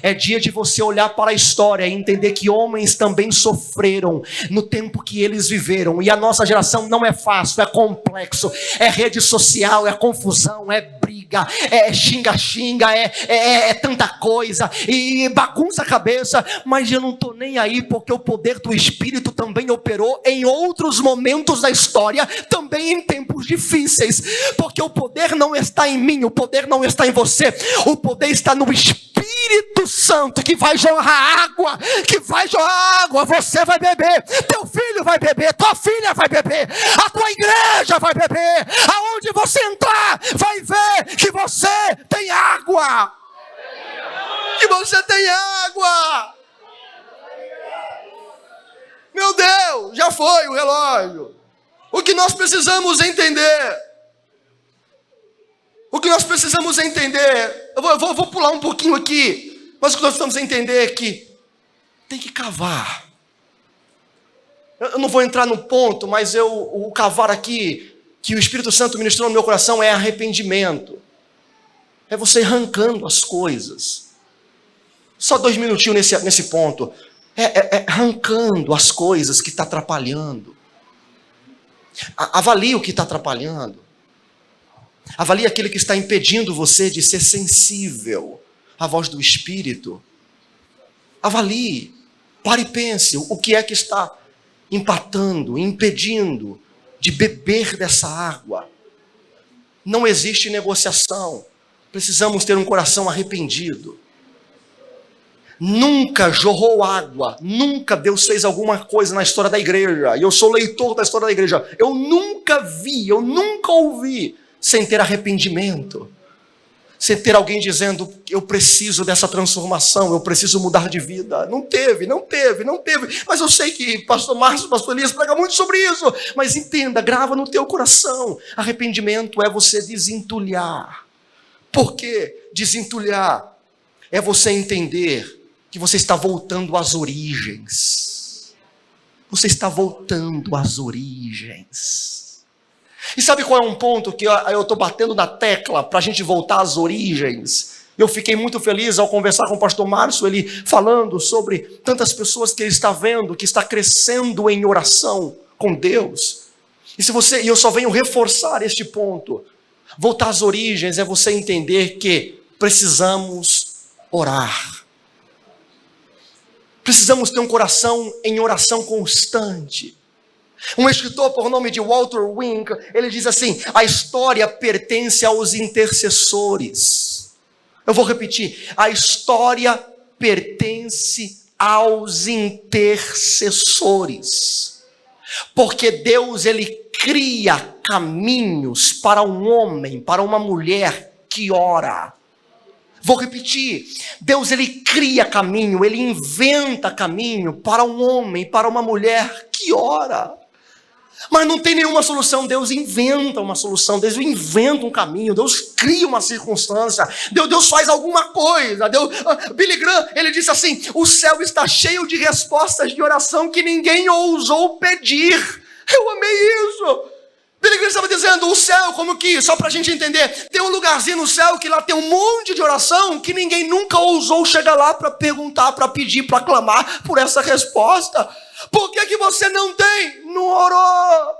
É dia de você olhar para a história e entender que homens também sofreram no tempo que eles viveram. E a nossa geração não é fácil, é complexo. É rede social, é confusão, é briga, é xinga-xinga, é tanta coisa, e bagunça a cabeça, mas eu não estou nem aí, porque o poder do Espírito também operou em outros momentos da história, também em tempos difíceis, porque o poder não está em mim, o poder não está em você, o poder está no Espírito Santo, que vai jorrar água, você vai beber, teu filho vai beber, tua filha vai beber, a tua igreja vai beber, aonde você entrar, vai ver que você tem água. Meu Deus, já foi o relógio. O que nós precisamos entender? Eu vou pular um pouquinho aqui, mas o que nós precisamos entender é que tem que cavar. Eu não vou entrar no ponto, mas o cavar aqui, que o Espírito Santo ministrou no meu coração, é arrependimento. É você arrancando as coisas. Só 2 minutinhos nesse ponto. É arrancando as coisas que está atrapalhando. Avalie o que está atrapalhando. Avalie aquele que está impedindo você de ser sensível à voz do Espírito. Avalie. Pare e pense. O que é que está empatando, impedindo de beber dessa água? Não existe negociação. Precisamos ter um coração arrependido. Nunca jorrou água, nunca Deus fez alguma coisa na história da igreja, e eu sou leitor da história da igreja, eu nunca ouvi sem ter arrependimento, sem ter alguém dizendo, eu preciso dessa transformação, eu preciso mudar de vida. Não teve, mas eu sei que pastor Márcio, pastor Elias pregam muito sobre isso, mas entenda, grava no teu coração, arrependimento é você desentulhar. Por que desentulhar? É você entender que você está voltando às origens. E sabe qual é um ponto que eu estou batendo na tecla para a gente voltar às origens? Eu fiquei muito feliz ao conversar com o pastor Márcio, ele falando sobre tantas pessoas que ele está vendo, que está crescendo em oração com Deus. E eu só venho reforçar este ponto. Voltar às origens é você entender que precisamos orar. Precisamos ter um coração em oração constante. Um escritor por nome de Walter Wink, ele diz assim, a história pertence aos intercessores. Eu vou repetir, a história pertence aos intercessores. Porque Deus, ele cria caminhos para um homem, para uma mulher que ora. Vou repetir, Deus, ele cria caminho, ele inventa caminho para um homem, para uma mulher que ora. Mas não tem nenhuma solução, Deus inventa uma solução, Deus inventa um caminho, Deus cria uma circunstância, Deus faz alguma coisa. Billy Graham, ele disse assim, o céu está cheio de respostas de oração que ninguém ousou pedir. Eu amei isso. Billy Graham estava dizendo, o céu, como que, só para a gente entender, tem um lugarzinho no céu que lá tem um monte de oração que ninguém nunca ousou chegar lá para perguntar, para pedir, para clamar por essa resposta. Por que você não tem? Não orou.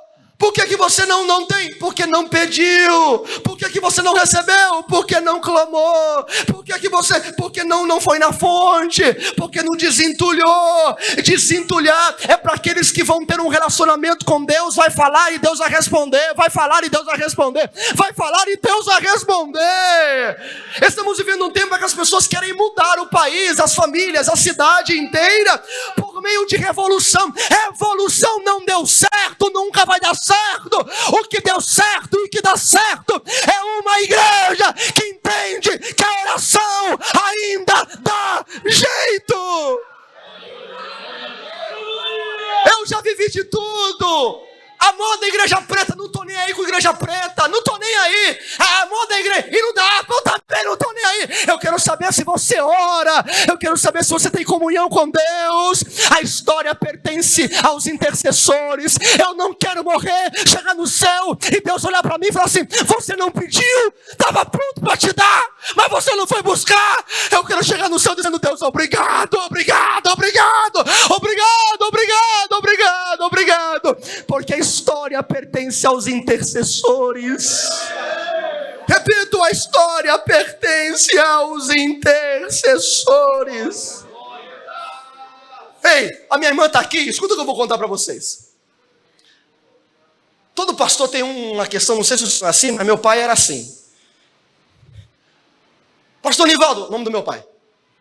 Por que você não tem? Porque não pediu. Por que você não recebeu? Porque não clamou. Porque não foi na fonte. Porque não desentulhou. Desentulhar é para aqueles que vão ter um relacionamento com Deus. Vai falar e Deus vai responder. Vai falar e Deus vai responder. Vai falar e Deus vai responder. Estamos vivendo um tempo em que as pessoas querem mudar o país, as famílias, a cidade inteira por meio de revolução. Revolução não deu certo, nunca vai dar certo. O que deu certo e que dá certo é uma igreja que entende que a oração ainda dá jeito. Eu já vivi de tudo. A moda da igreja preta, não tô nem aí com igreja preta, não tô nem aí. A moda da igreja, e não dá, eu também não tô nem aí. Eu quero saber se você ora, eu quero saber se você tem comunhão com Deus. A história pertence aos intercessores. Eu não quero morrer, chegar no céu e Deus olhar para mim e falar assim: você não pediu, estava pronto para te dar, mas você não foi buscar. Eu quero chegar no céu dizendo: Deus, obrigado, obrigado, obrigado, obrigado, obrigado, obrigado, obrigado, porque a história pertence aos intercessores. Repito, a história pertence aos intercessores. Ei, a minha irmã está aqui, escuta o que eu vou contar para vocês. Todo pastor tem uma questão, não sei se é assim, mas meu pai era assim. Pastor Nivaldo, nome do meu pai.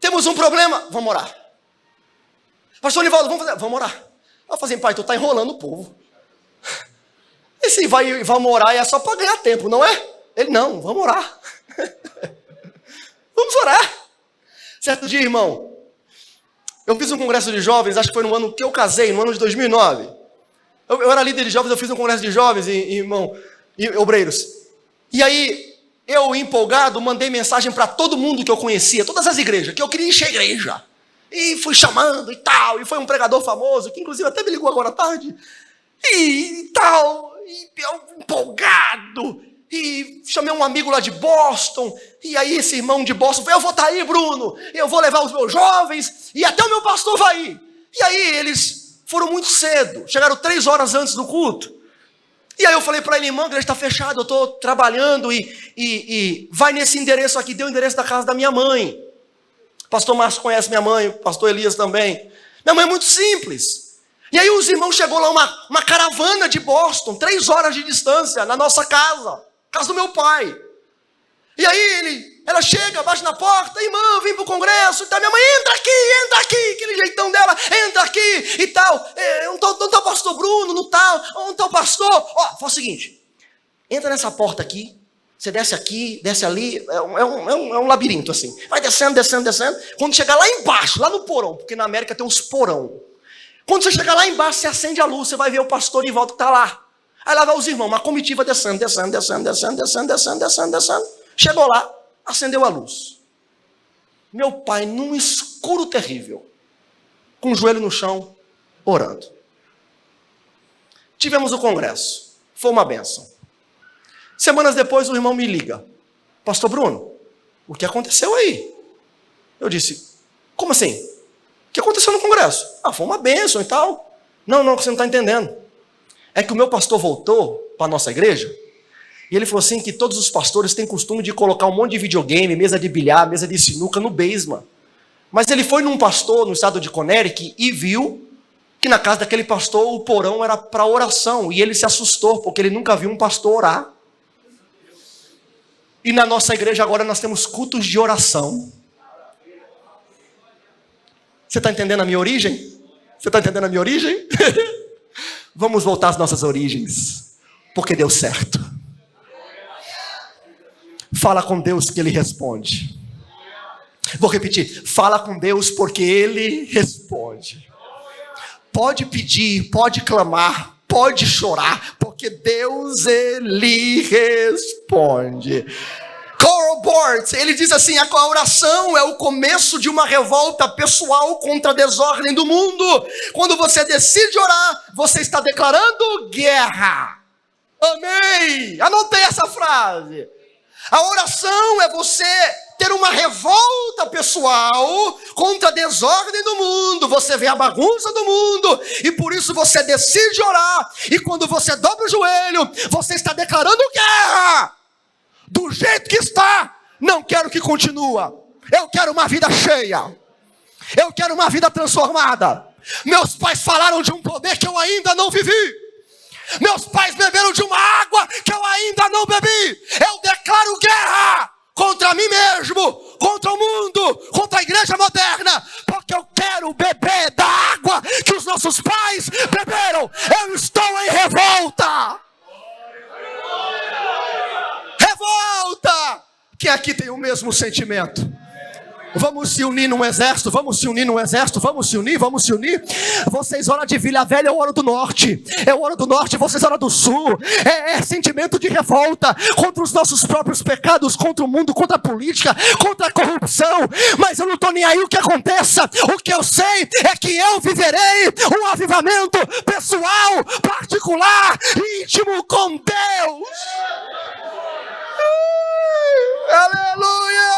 Temos um problema, vamos orar. Pastor Nivaldo, vamos orar. Eu falei assim: pai, tu está enrolando o povo. E se vamos orar é só para ganhar tempo, não é? Ele: não, vamos orar. Vamos orar. Certo dia, irmão, eu fiz um congresso de jovens, acho que foi no ano que eu casei, no ano de 2009. Eu era líder de jovens, eu fiz um congresso de jovens, irmão, e obreiros. E aí, eu empolgado, mandei mensagem para todo mundo que eu conhecia, todas as igrejas, que eu queria encher a igreja. E fui chamando e tal, e foi um pregador famoso, que inclusive até me ligou agora à tarde. E tal, e eu empolgado, e chamei um amigo lá de Boston, e aí esse irmão de Boston falou: eu vou estar aí, Bruno, eu vou levar os meus jovens, e até o meu pastor vai ir. E aí eles foram muito cedo, chegaram 3 horas antes do culto. E aí eu falei para ele: irmão, a igreja está fechada, eu estou trabalhando, e vai nesse endereço aqui, deu o endereço da casa da minha mãe. O pastor Márcio conhece minha mãe, o pastor Elias também. Minha mãe é muito simples. E aí os irmãos chegou lá, uma caravana de Boston, 3 horas de distância, na nossa casa do meu pai. E aí ela chega, bate na porta: irmã, vim para o congresso, e tal. Minha mãe: entra aqui, aquele jeitão dela: entra aqui, e tal. Não tá o pastor Bruno, não tá, onde está o pastor? Ó, faz o seguinte, entra nessa porta aqui, você desce aqui, desce ali, é um labirinto assim. Vai descendo, descendo, descendo. Quando chegar lá embaixo, lá no porão, porque na América tem uns porão. Quando você chegar lá embaixo, você acende a luz, você vai ver o pastor Nivaldo que está lá. Aí lá vai os irmãos, uma comitiva descendo, descendo, descendo, descendo, descendo, descendo, descendo, descendo. Chegou lá, acendeu a luz. Meu pai, num escuro terrível, com o joelho no chão, orando. Tivemos o congresso, foi uma bênção. Semanas depois o irmão me liga: pastor Bruno, o que aconteceu aí? Eu disse: como assim? O que aconteceu no congresso? Foi uma bênção e tal. Não, você não está entendendo. É que o meu pastor voltou para a nossa igreja, e ele falou assim que todos os pastores têm costume de colocar um monte de videogame, mesa de bilhar, mesa de sinuca no basement. Mas ele foi num pastor no estado de Connecticut e viu que na casa daquele pastor o porão era para oração, e ele se assustou, porque ele nunca viu um pastor orar. E na nossa igreja agora nós temos cultos de oração. Você está entendendo a minha origem? Você está entendendo a minha origem? Vamos voltar às nossas origens, porque deu certo. Fala com Deus que Ele responde. Vou repetir: fala com Deus porque Ele responde. Pode pedir, pode clamar, pode chorar, porque Deus, Ele responde. Carl Barth, ele diz assim: a oração é o começo de uma revolta pessoal contra a desordem do mundo. Quando você decide orar, você está declarando guerra. Amém! Anotei essa frase. A oração é você ter uma revolta pessoal contra a desordem do mundo. Você vê a bagunça do mundo e por isso você decide orar. E quando você dobra o joelho, você está declarando guerra. Do jeito que está, não quero que continue. Eu quero uma vida cheia. Eu quero uma vida transformada. Meus pais falaram de um poder que eu ainda não vivi. Meus pais beberam de uma água que eu ainda não bebi. Eu declaro guerra contra mim mesmo, contra o mundo, contra a igreja moderna, porque eu quero beber da água que os nossos pais beberam. Eu estou em revolta. Revolta! Quem aqui tem o mesmo sentimento? Vamos se unir num exército, vamos se unir num exército, vamos se unir. Vocês oram de Vila Velha, eu oro do norte. Eu oro do norte, vocês oram do sul. É sentimento de revolta contra os nossos próprios pecados, contra o mundo, contra a política, contra a corrupção. Mas eu não estou nem aí o que aconteça. O que eu sei é que eu viverei um avivamento pessoal, particular, íntimo com Deus. Aleluia!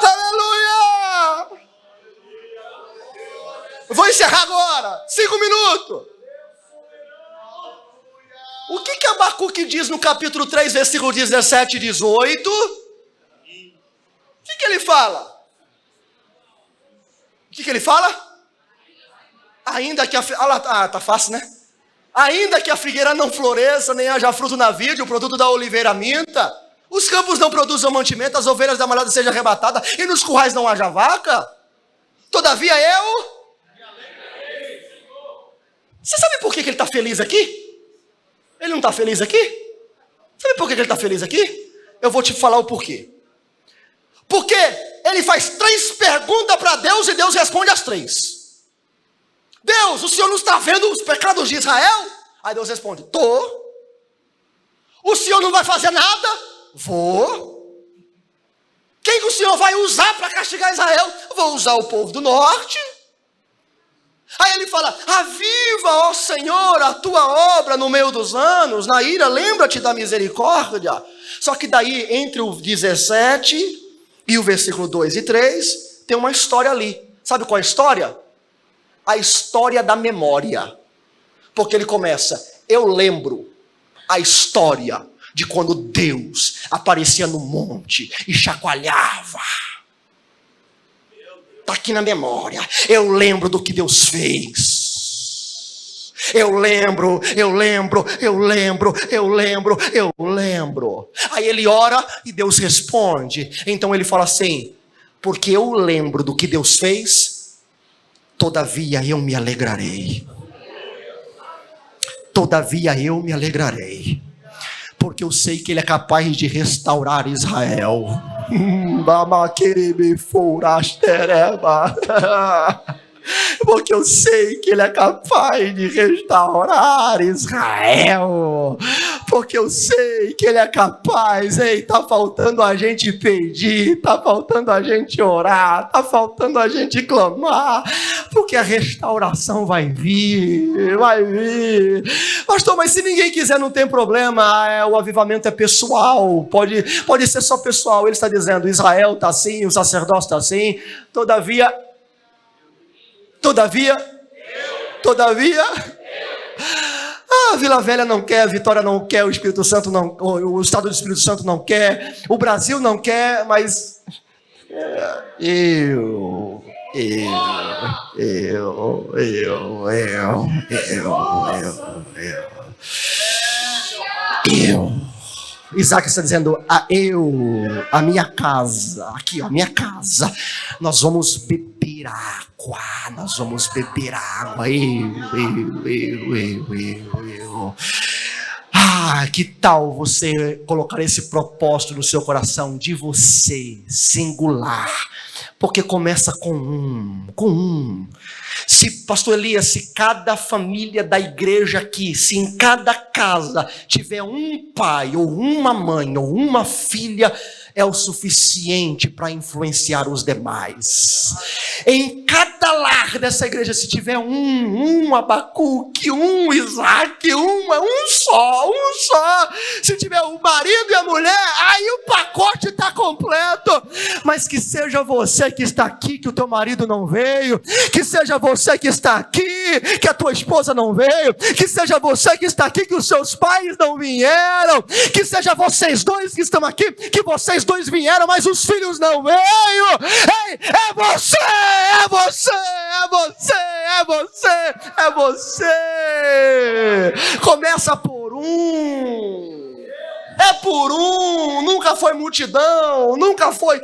Aleluia! Vou encerrar agora. 5 minutos. O que Abacuque diz no capítulo 3, versículo 17 e 18? O que ele fala? O que ele fala? Ainda que a... tá fácil, né? Ainda que a figueira não floresça, nem haja fruto na vide, o produto da oliveira minta, os campos não produzam mantimento, as ovelhas da malhada sejam arrebatadas, e nos currais não haja vaca, todavia eu... Você sabe por que ele está feliz aqui? Ele não está feliz aqui? Sabe por que ele está feliz aqui? Eu vou te falar o porquê. Porque ele faz 3 perguntas para Deus e Deus responde as 3. Deus, o Senhor não está vendo os pecados de Israel? Aí Deus responde, tô. O Senhor não vai fazer nada? Vou. Quem que o Senhor vai usar para castigar Israel? Vou usar o povo do norte. Aí ele fala, aviva, ó Senhor, a tua obra no meio dos anos, na ira, lembra-te da misericórdia. Só que daí, entre o 17 e o versículo 2 e 3, tem uma história ali. Sabe qual é a história? A história da memória. Porque ele começa, eu lembro a história de quando Deus aparecia no monte e chacoalhava. Está aqui na memória. Eu lembro do que Deus fez. Eu lembro. Aí ele ora e Deus responde. Então ele fala assim, porque eu lembro do que Deus fez, todavia eu me alegrarei. Todavia eu me alegrarei. Porque eu sei que Ele é capaz de restaurar Israel. Porque eu sei que Ele é capaz de restaurar Israel. Porque eu sei que Ele é capaz. Está faltando a gente pedir, está faltando a gente orar, está faltando a gente clamar, porque a restauração vai vir. Pastor, mas se ninguém quiser não tem problema, o avivamento é pessoal, pode ser só pessoal. Ele está dizendo, Israel está assim, o sacerdócio está assim, todavia, a Vila Velha não quer, a Vitória não quer, o Espírito Santo não, o Estado do Espírito Santo não quer, o Brasil não quer, mas eu. Isaac está dizendo, a minha casa, aqui ó, a minha casa, nós vamos beber água, eu. Que tal você colocar esse propósito no seu coração de você, singular, porque começa com um. Se, pastor Elias, se cada família da igreja aqui, se em cada casa tiver um pai, ou uma mãe, ou uma filha, é o suficiente para influenciar os demais. Em cada cada lar dessa igreja, se tiver um Abacuque, um Isaac, um só. Se tiver o marido e a mulher, aí o pacote está completo. Mas que seja você que está aqui, que o teu marido não veio, que seja você que está aqui, que a tua esposa não veio, que seja você que está aqui, que os seus pais não vieram, que seja vocês dois que estão aqui, que vocês dois vieram, mas os filhos não veio. Ei, é você, é você, é você, é você, é você. Começa por um. É por um, nunca foi multidão, nunca foi,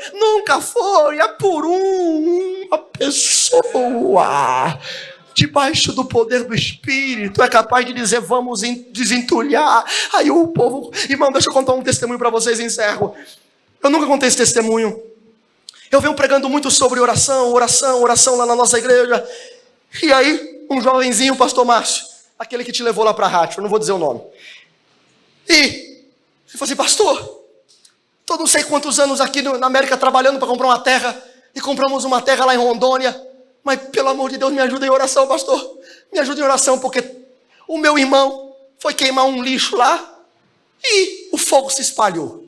é por uma pessoa. Debaixo do poder do Espírito, é capaz de dizer, vamos desentulhar. Aí o povo, irmão, deixa eu contar um testemunho para vocês e encerro. Eu nunca contei esse testemunho. Eu venho pregando muito sobre oração lá na nossa igreja. E aí, um jovenzinho, o pastor Márcio, aquele que te levou lá para a rádio, eu não vou dizer o nome. E ele falou assim, pastor, estou não sei quantos anos aqui na América trabalhando para comprar uma terra. E compramos uma terra lá em Rondônia. Mas pelo amor de Deus, me ajuda em oração, pastor. Me ajuda em oração, porque o meu irmão foi queimar um lixo lá e o fogo se espalhou.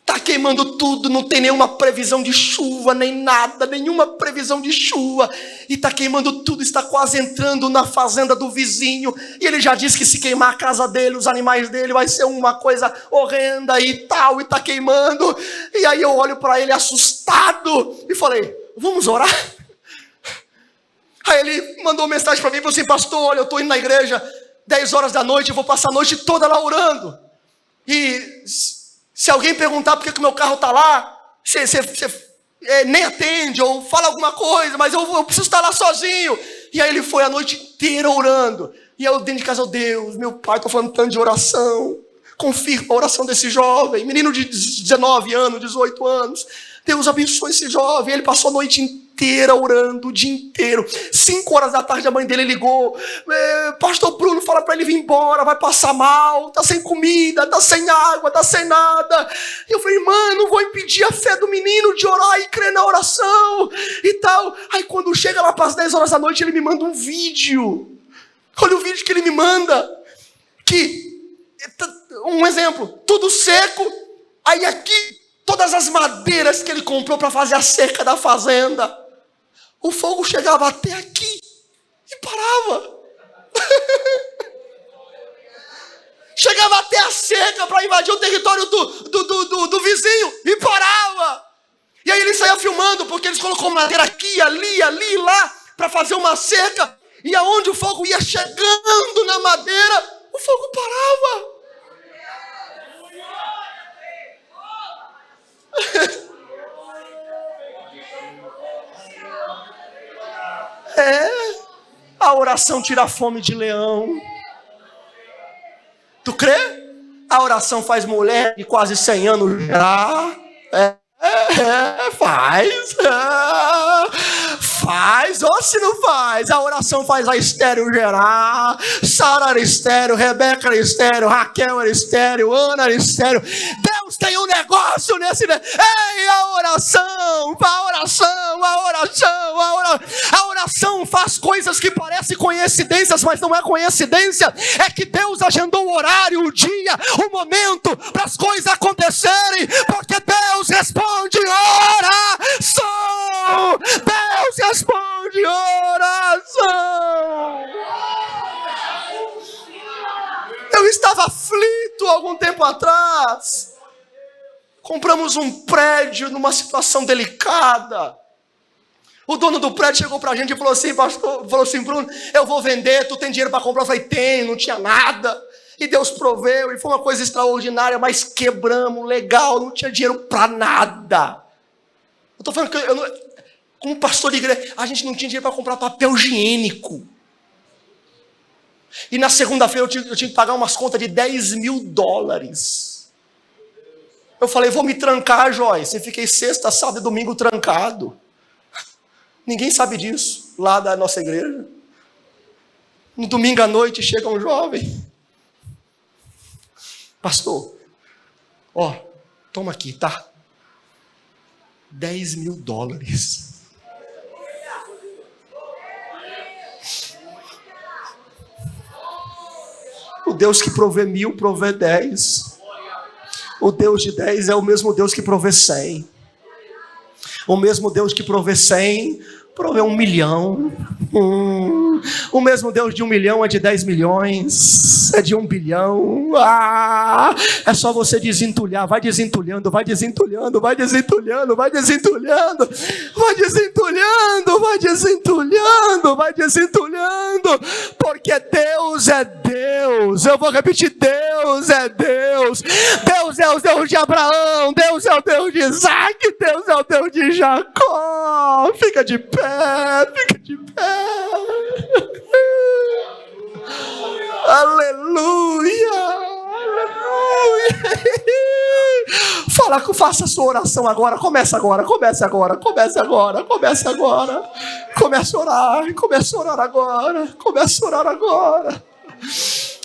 Está queimando tudo, não tem nenhuma previsão de chuva, nem nada, nenhuma previsão de chuva. E está queimando tudo, está quase entrando na fazenda do vizinho. E ele já disse que se queimar a casa dele, os animais dele, vai ser uma coisa horrenda e tal, e está queimando. E aí eu olho para ele assustado e falei, vamos orar? Aí ele mandou mensagem para mim e falou assim, pastor, olha, eu estou indo na igreja 10 horas da noite, eu vou passar a noite toda lá orando. E se alguém perguntar por que o meu carro está lá, você nem atende ou fala alguma coisa, mas eu preciso estar lá sozinho. E aí ele foi a noite inteira orando. E eu dentro de casa, Deus, meu pai, estou falando tanto de oração. Confirma a oração desse jovem, menino de 19 anos, 18 anos. Deus abençoe esse jovem. Ele passou a noite inteira orando, o dia inteiro. 5 horas da tarde a mãe dele ligou. Pastor Bruno, fala para ele vir embora, vai passar mal, está sem comida, está sem água, está sem nada. E eu falei, irmã, não vou impedir a fé do menino de orar e crer na oração e tal. Aí quando chega lá para as 10 horas da noite, ele me manda um vídeo. Olha o vídeo que ele me manda. Um exemplo, tudo seco. Aí aqui, todas as madeiras que ele comprou para fazer a cerca da fazenda, o fogo chegava até aqui e parava. Chegava até a cerca para invadir o território do vizinho e parava. E aí ele saía filmando, porque eles colocou madeira aqui, ali, lá, para fazer uma cerca. E aonde o fogo ia chegando na madeira, o fogo parava. A oração tira a fome de leão. Tu crê? A oração faz mulher de quase 100 anos gerar. Faz, ou se não faz. A oração faz a estéreo gerar. Sara era estéreo, Rebeca era estéreo, Raquel era estéreo, Ana era estéreo. Deus tem um negócio nesse. Ei, a oração faz coisas que parecem coincidências, mas não é coincidência. É que Deus agendou o horário, o dia, o momento para as coisas acontecerem, porque Deus responde oração. Deus responde oração. Eu estava aflito algum tempo atrás. Compramos um prédio numa situação delicada. O dono do prédio chegou pra gente e falou assim, pastor, Bruno, eu vou vender, tu tem dinheiro para comprar? Eu falei, tenho, não tinha nada. E Deus proveu, e foi uma coisa extraordinária, mas quebramos, legal, não tinha dinheiro para nada. Eu estou falando que como pastor de igreja, a gente não tinha dinheiro para comprar papel higiênico. E na segunda-feira eu tinha que pagar umas contas de $10.000. Eu falei, vou me trancar, Joyce. Eu fiquei sexta, sábado e domingo trancado. Ninguém sabe disso, lá da nossa igreja. No domingo à noite chega um jovem. Pastor, toma aqui, tá? $10.000. O Deus que provê 1000, provê 10. O Deus de 10 é o mesmo Deus que provê 100. O mesmo Deus que provê 100, provê 1 milhão. O mesmo Deus de 1 milhão é de 10 milhões, é de 1 bilhão. É só você desentulhar, vai desentulhando, vai desentulhando, vai desentulhando, vai desentulhando, vai desentulhando, vai desentulhando, vai desentulhando, porque Deus é Deus. Eu vou repetir, Deus é Deus. Deus é o Deus de Abraão, Deus é o Deus de Isaac, Deus é o Deus de Jacó. Fica de pé, fica de pé. Aleluia, aleluia. Faça a sua oração agora. Comece agora, comece agora, comece agora, comece agora. Comece a orar, comece a orar agora, comece a orar agora.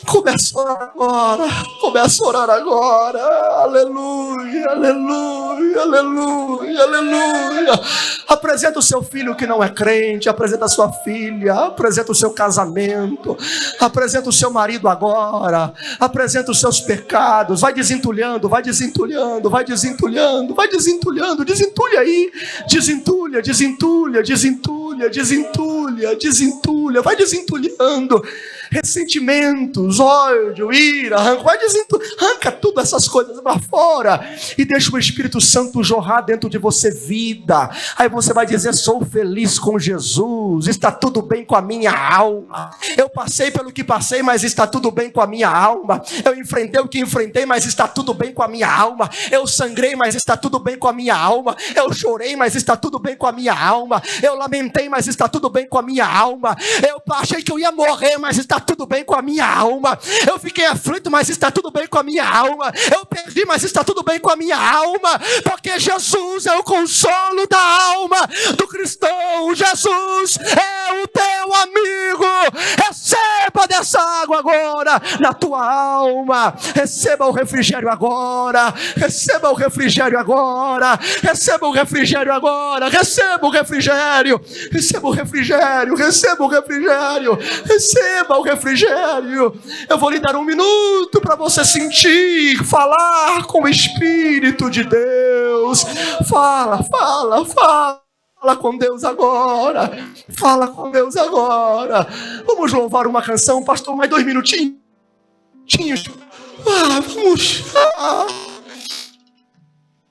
Começa a orar agora, começa a orar agora, aleluia, aleluia, aleluia, aleluia. Apresenta o seu filho que não é crente, apresenta a sua filha, apresenta o seu casamento, apresenta o seu marido agora, apresenta os seus pecados, vai desentulhando, vai desentulhando, vai desentulhando, vai desentulhando, desentulha aí, desentulha, desentulha, desentulha, desentulha, desentulha, vai desentulhando. Ressentimentos, ódio, ira, arranca tudo essas coisas para fora e deixa o Espírito Santo jorrar dentro de você vida. Aí você vai dizer: sou feliz com Jesus, está tudo bem com a minha alma. Eu passei pelo que passei, mas está tudo bem com a minha alma. Eu enfrentei o que enfrentei, mas está tudo bem com a minha alma. Eu sangrei, mas está tudo bem com a minha alma. Eu chorei, mas está tudo bem com a minha alma. Eu lamentei, mas está tudo bem com a minha alma. Eu achei que eu ia morrer, mas está tudo bem com a minha alma. Eu fiquei aflito, mas está tudo bem com a minha alma. Eu perdi, mas está tudo bem com a minha alma, porque Jesus é o consolo da alma do cristão. Jesus é o teu amigo. Receba dessa água agora na tua alma. Receba o refrigério agora. Receba o refrigério agora. Receba o refrigério agora. Receba o refrigério. Receba o refrigério. Receba o refrigério. Receba o refrigério. Eu vou lhe dar 1 minuto para você sentir, falar com o Espírito de Deus. Fala, fala, fala. Fala com Deus agora. Fala com Deus agora. Vamos louvar uma canção, pastor, mais 2 minutinhos. Vamos.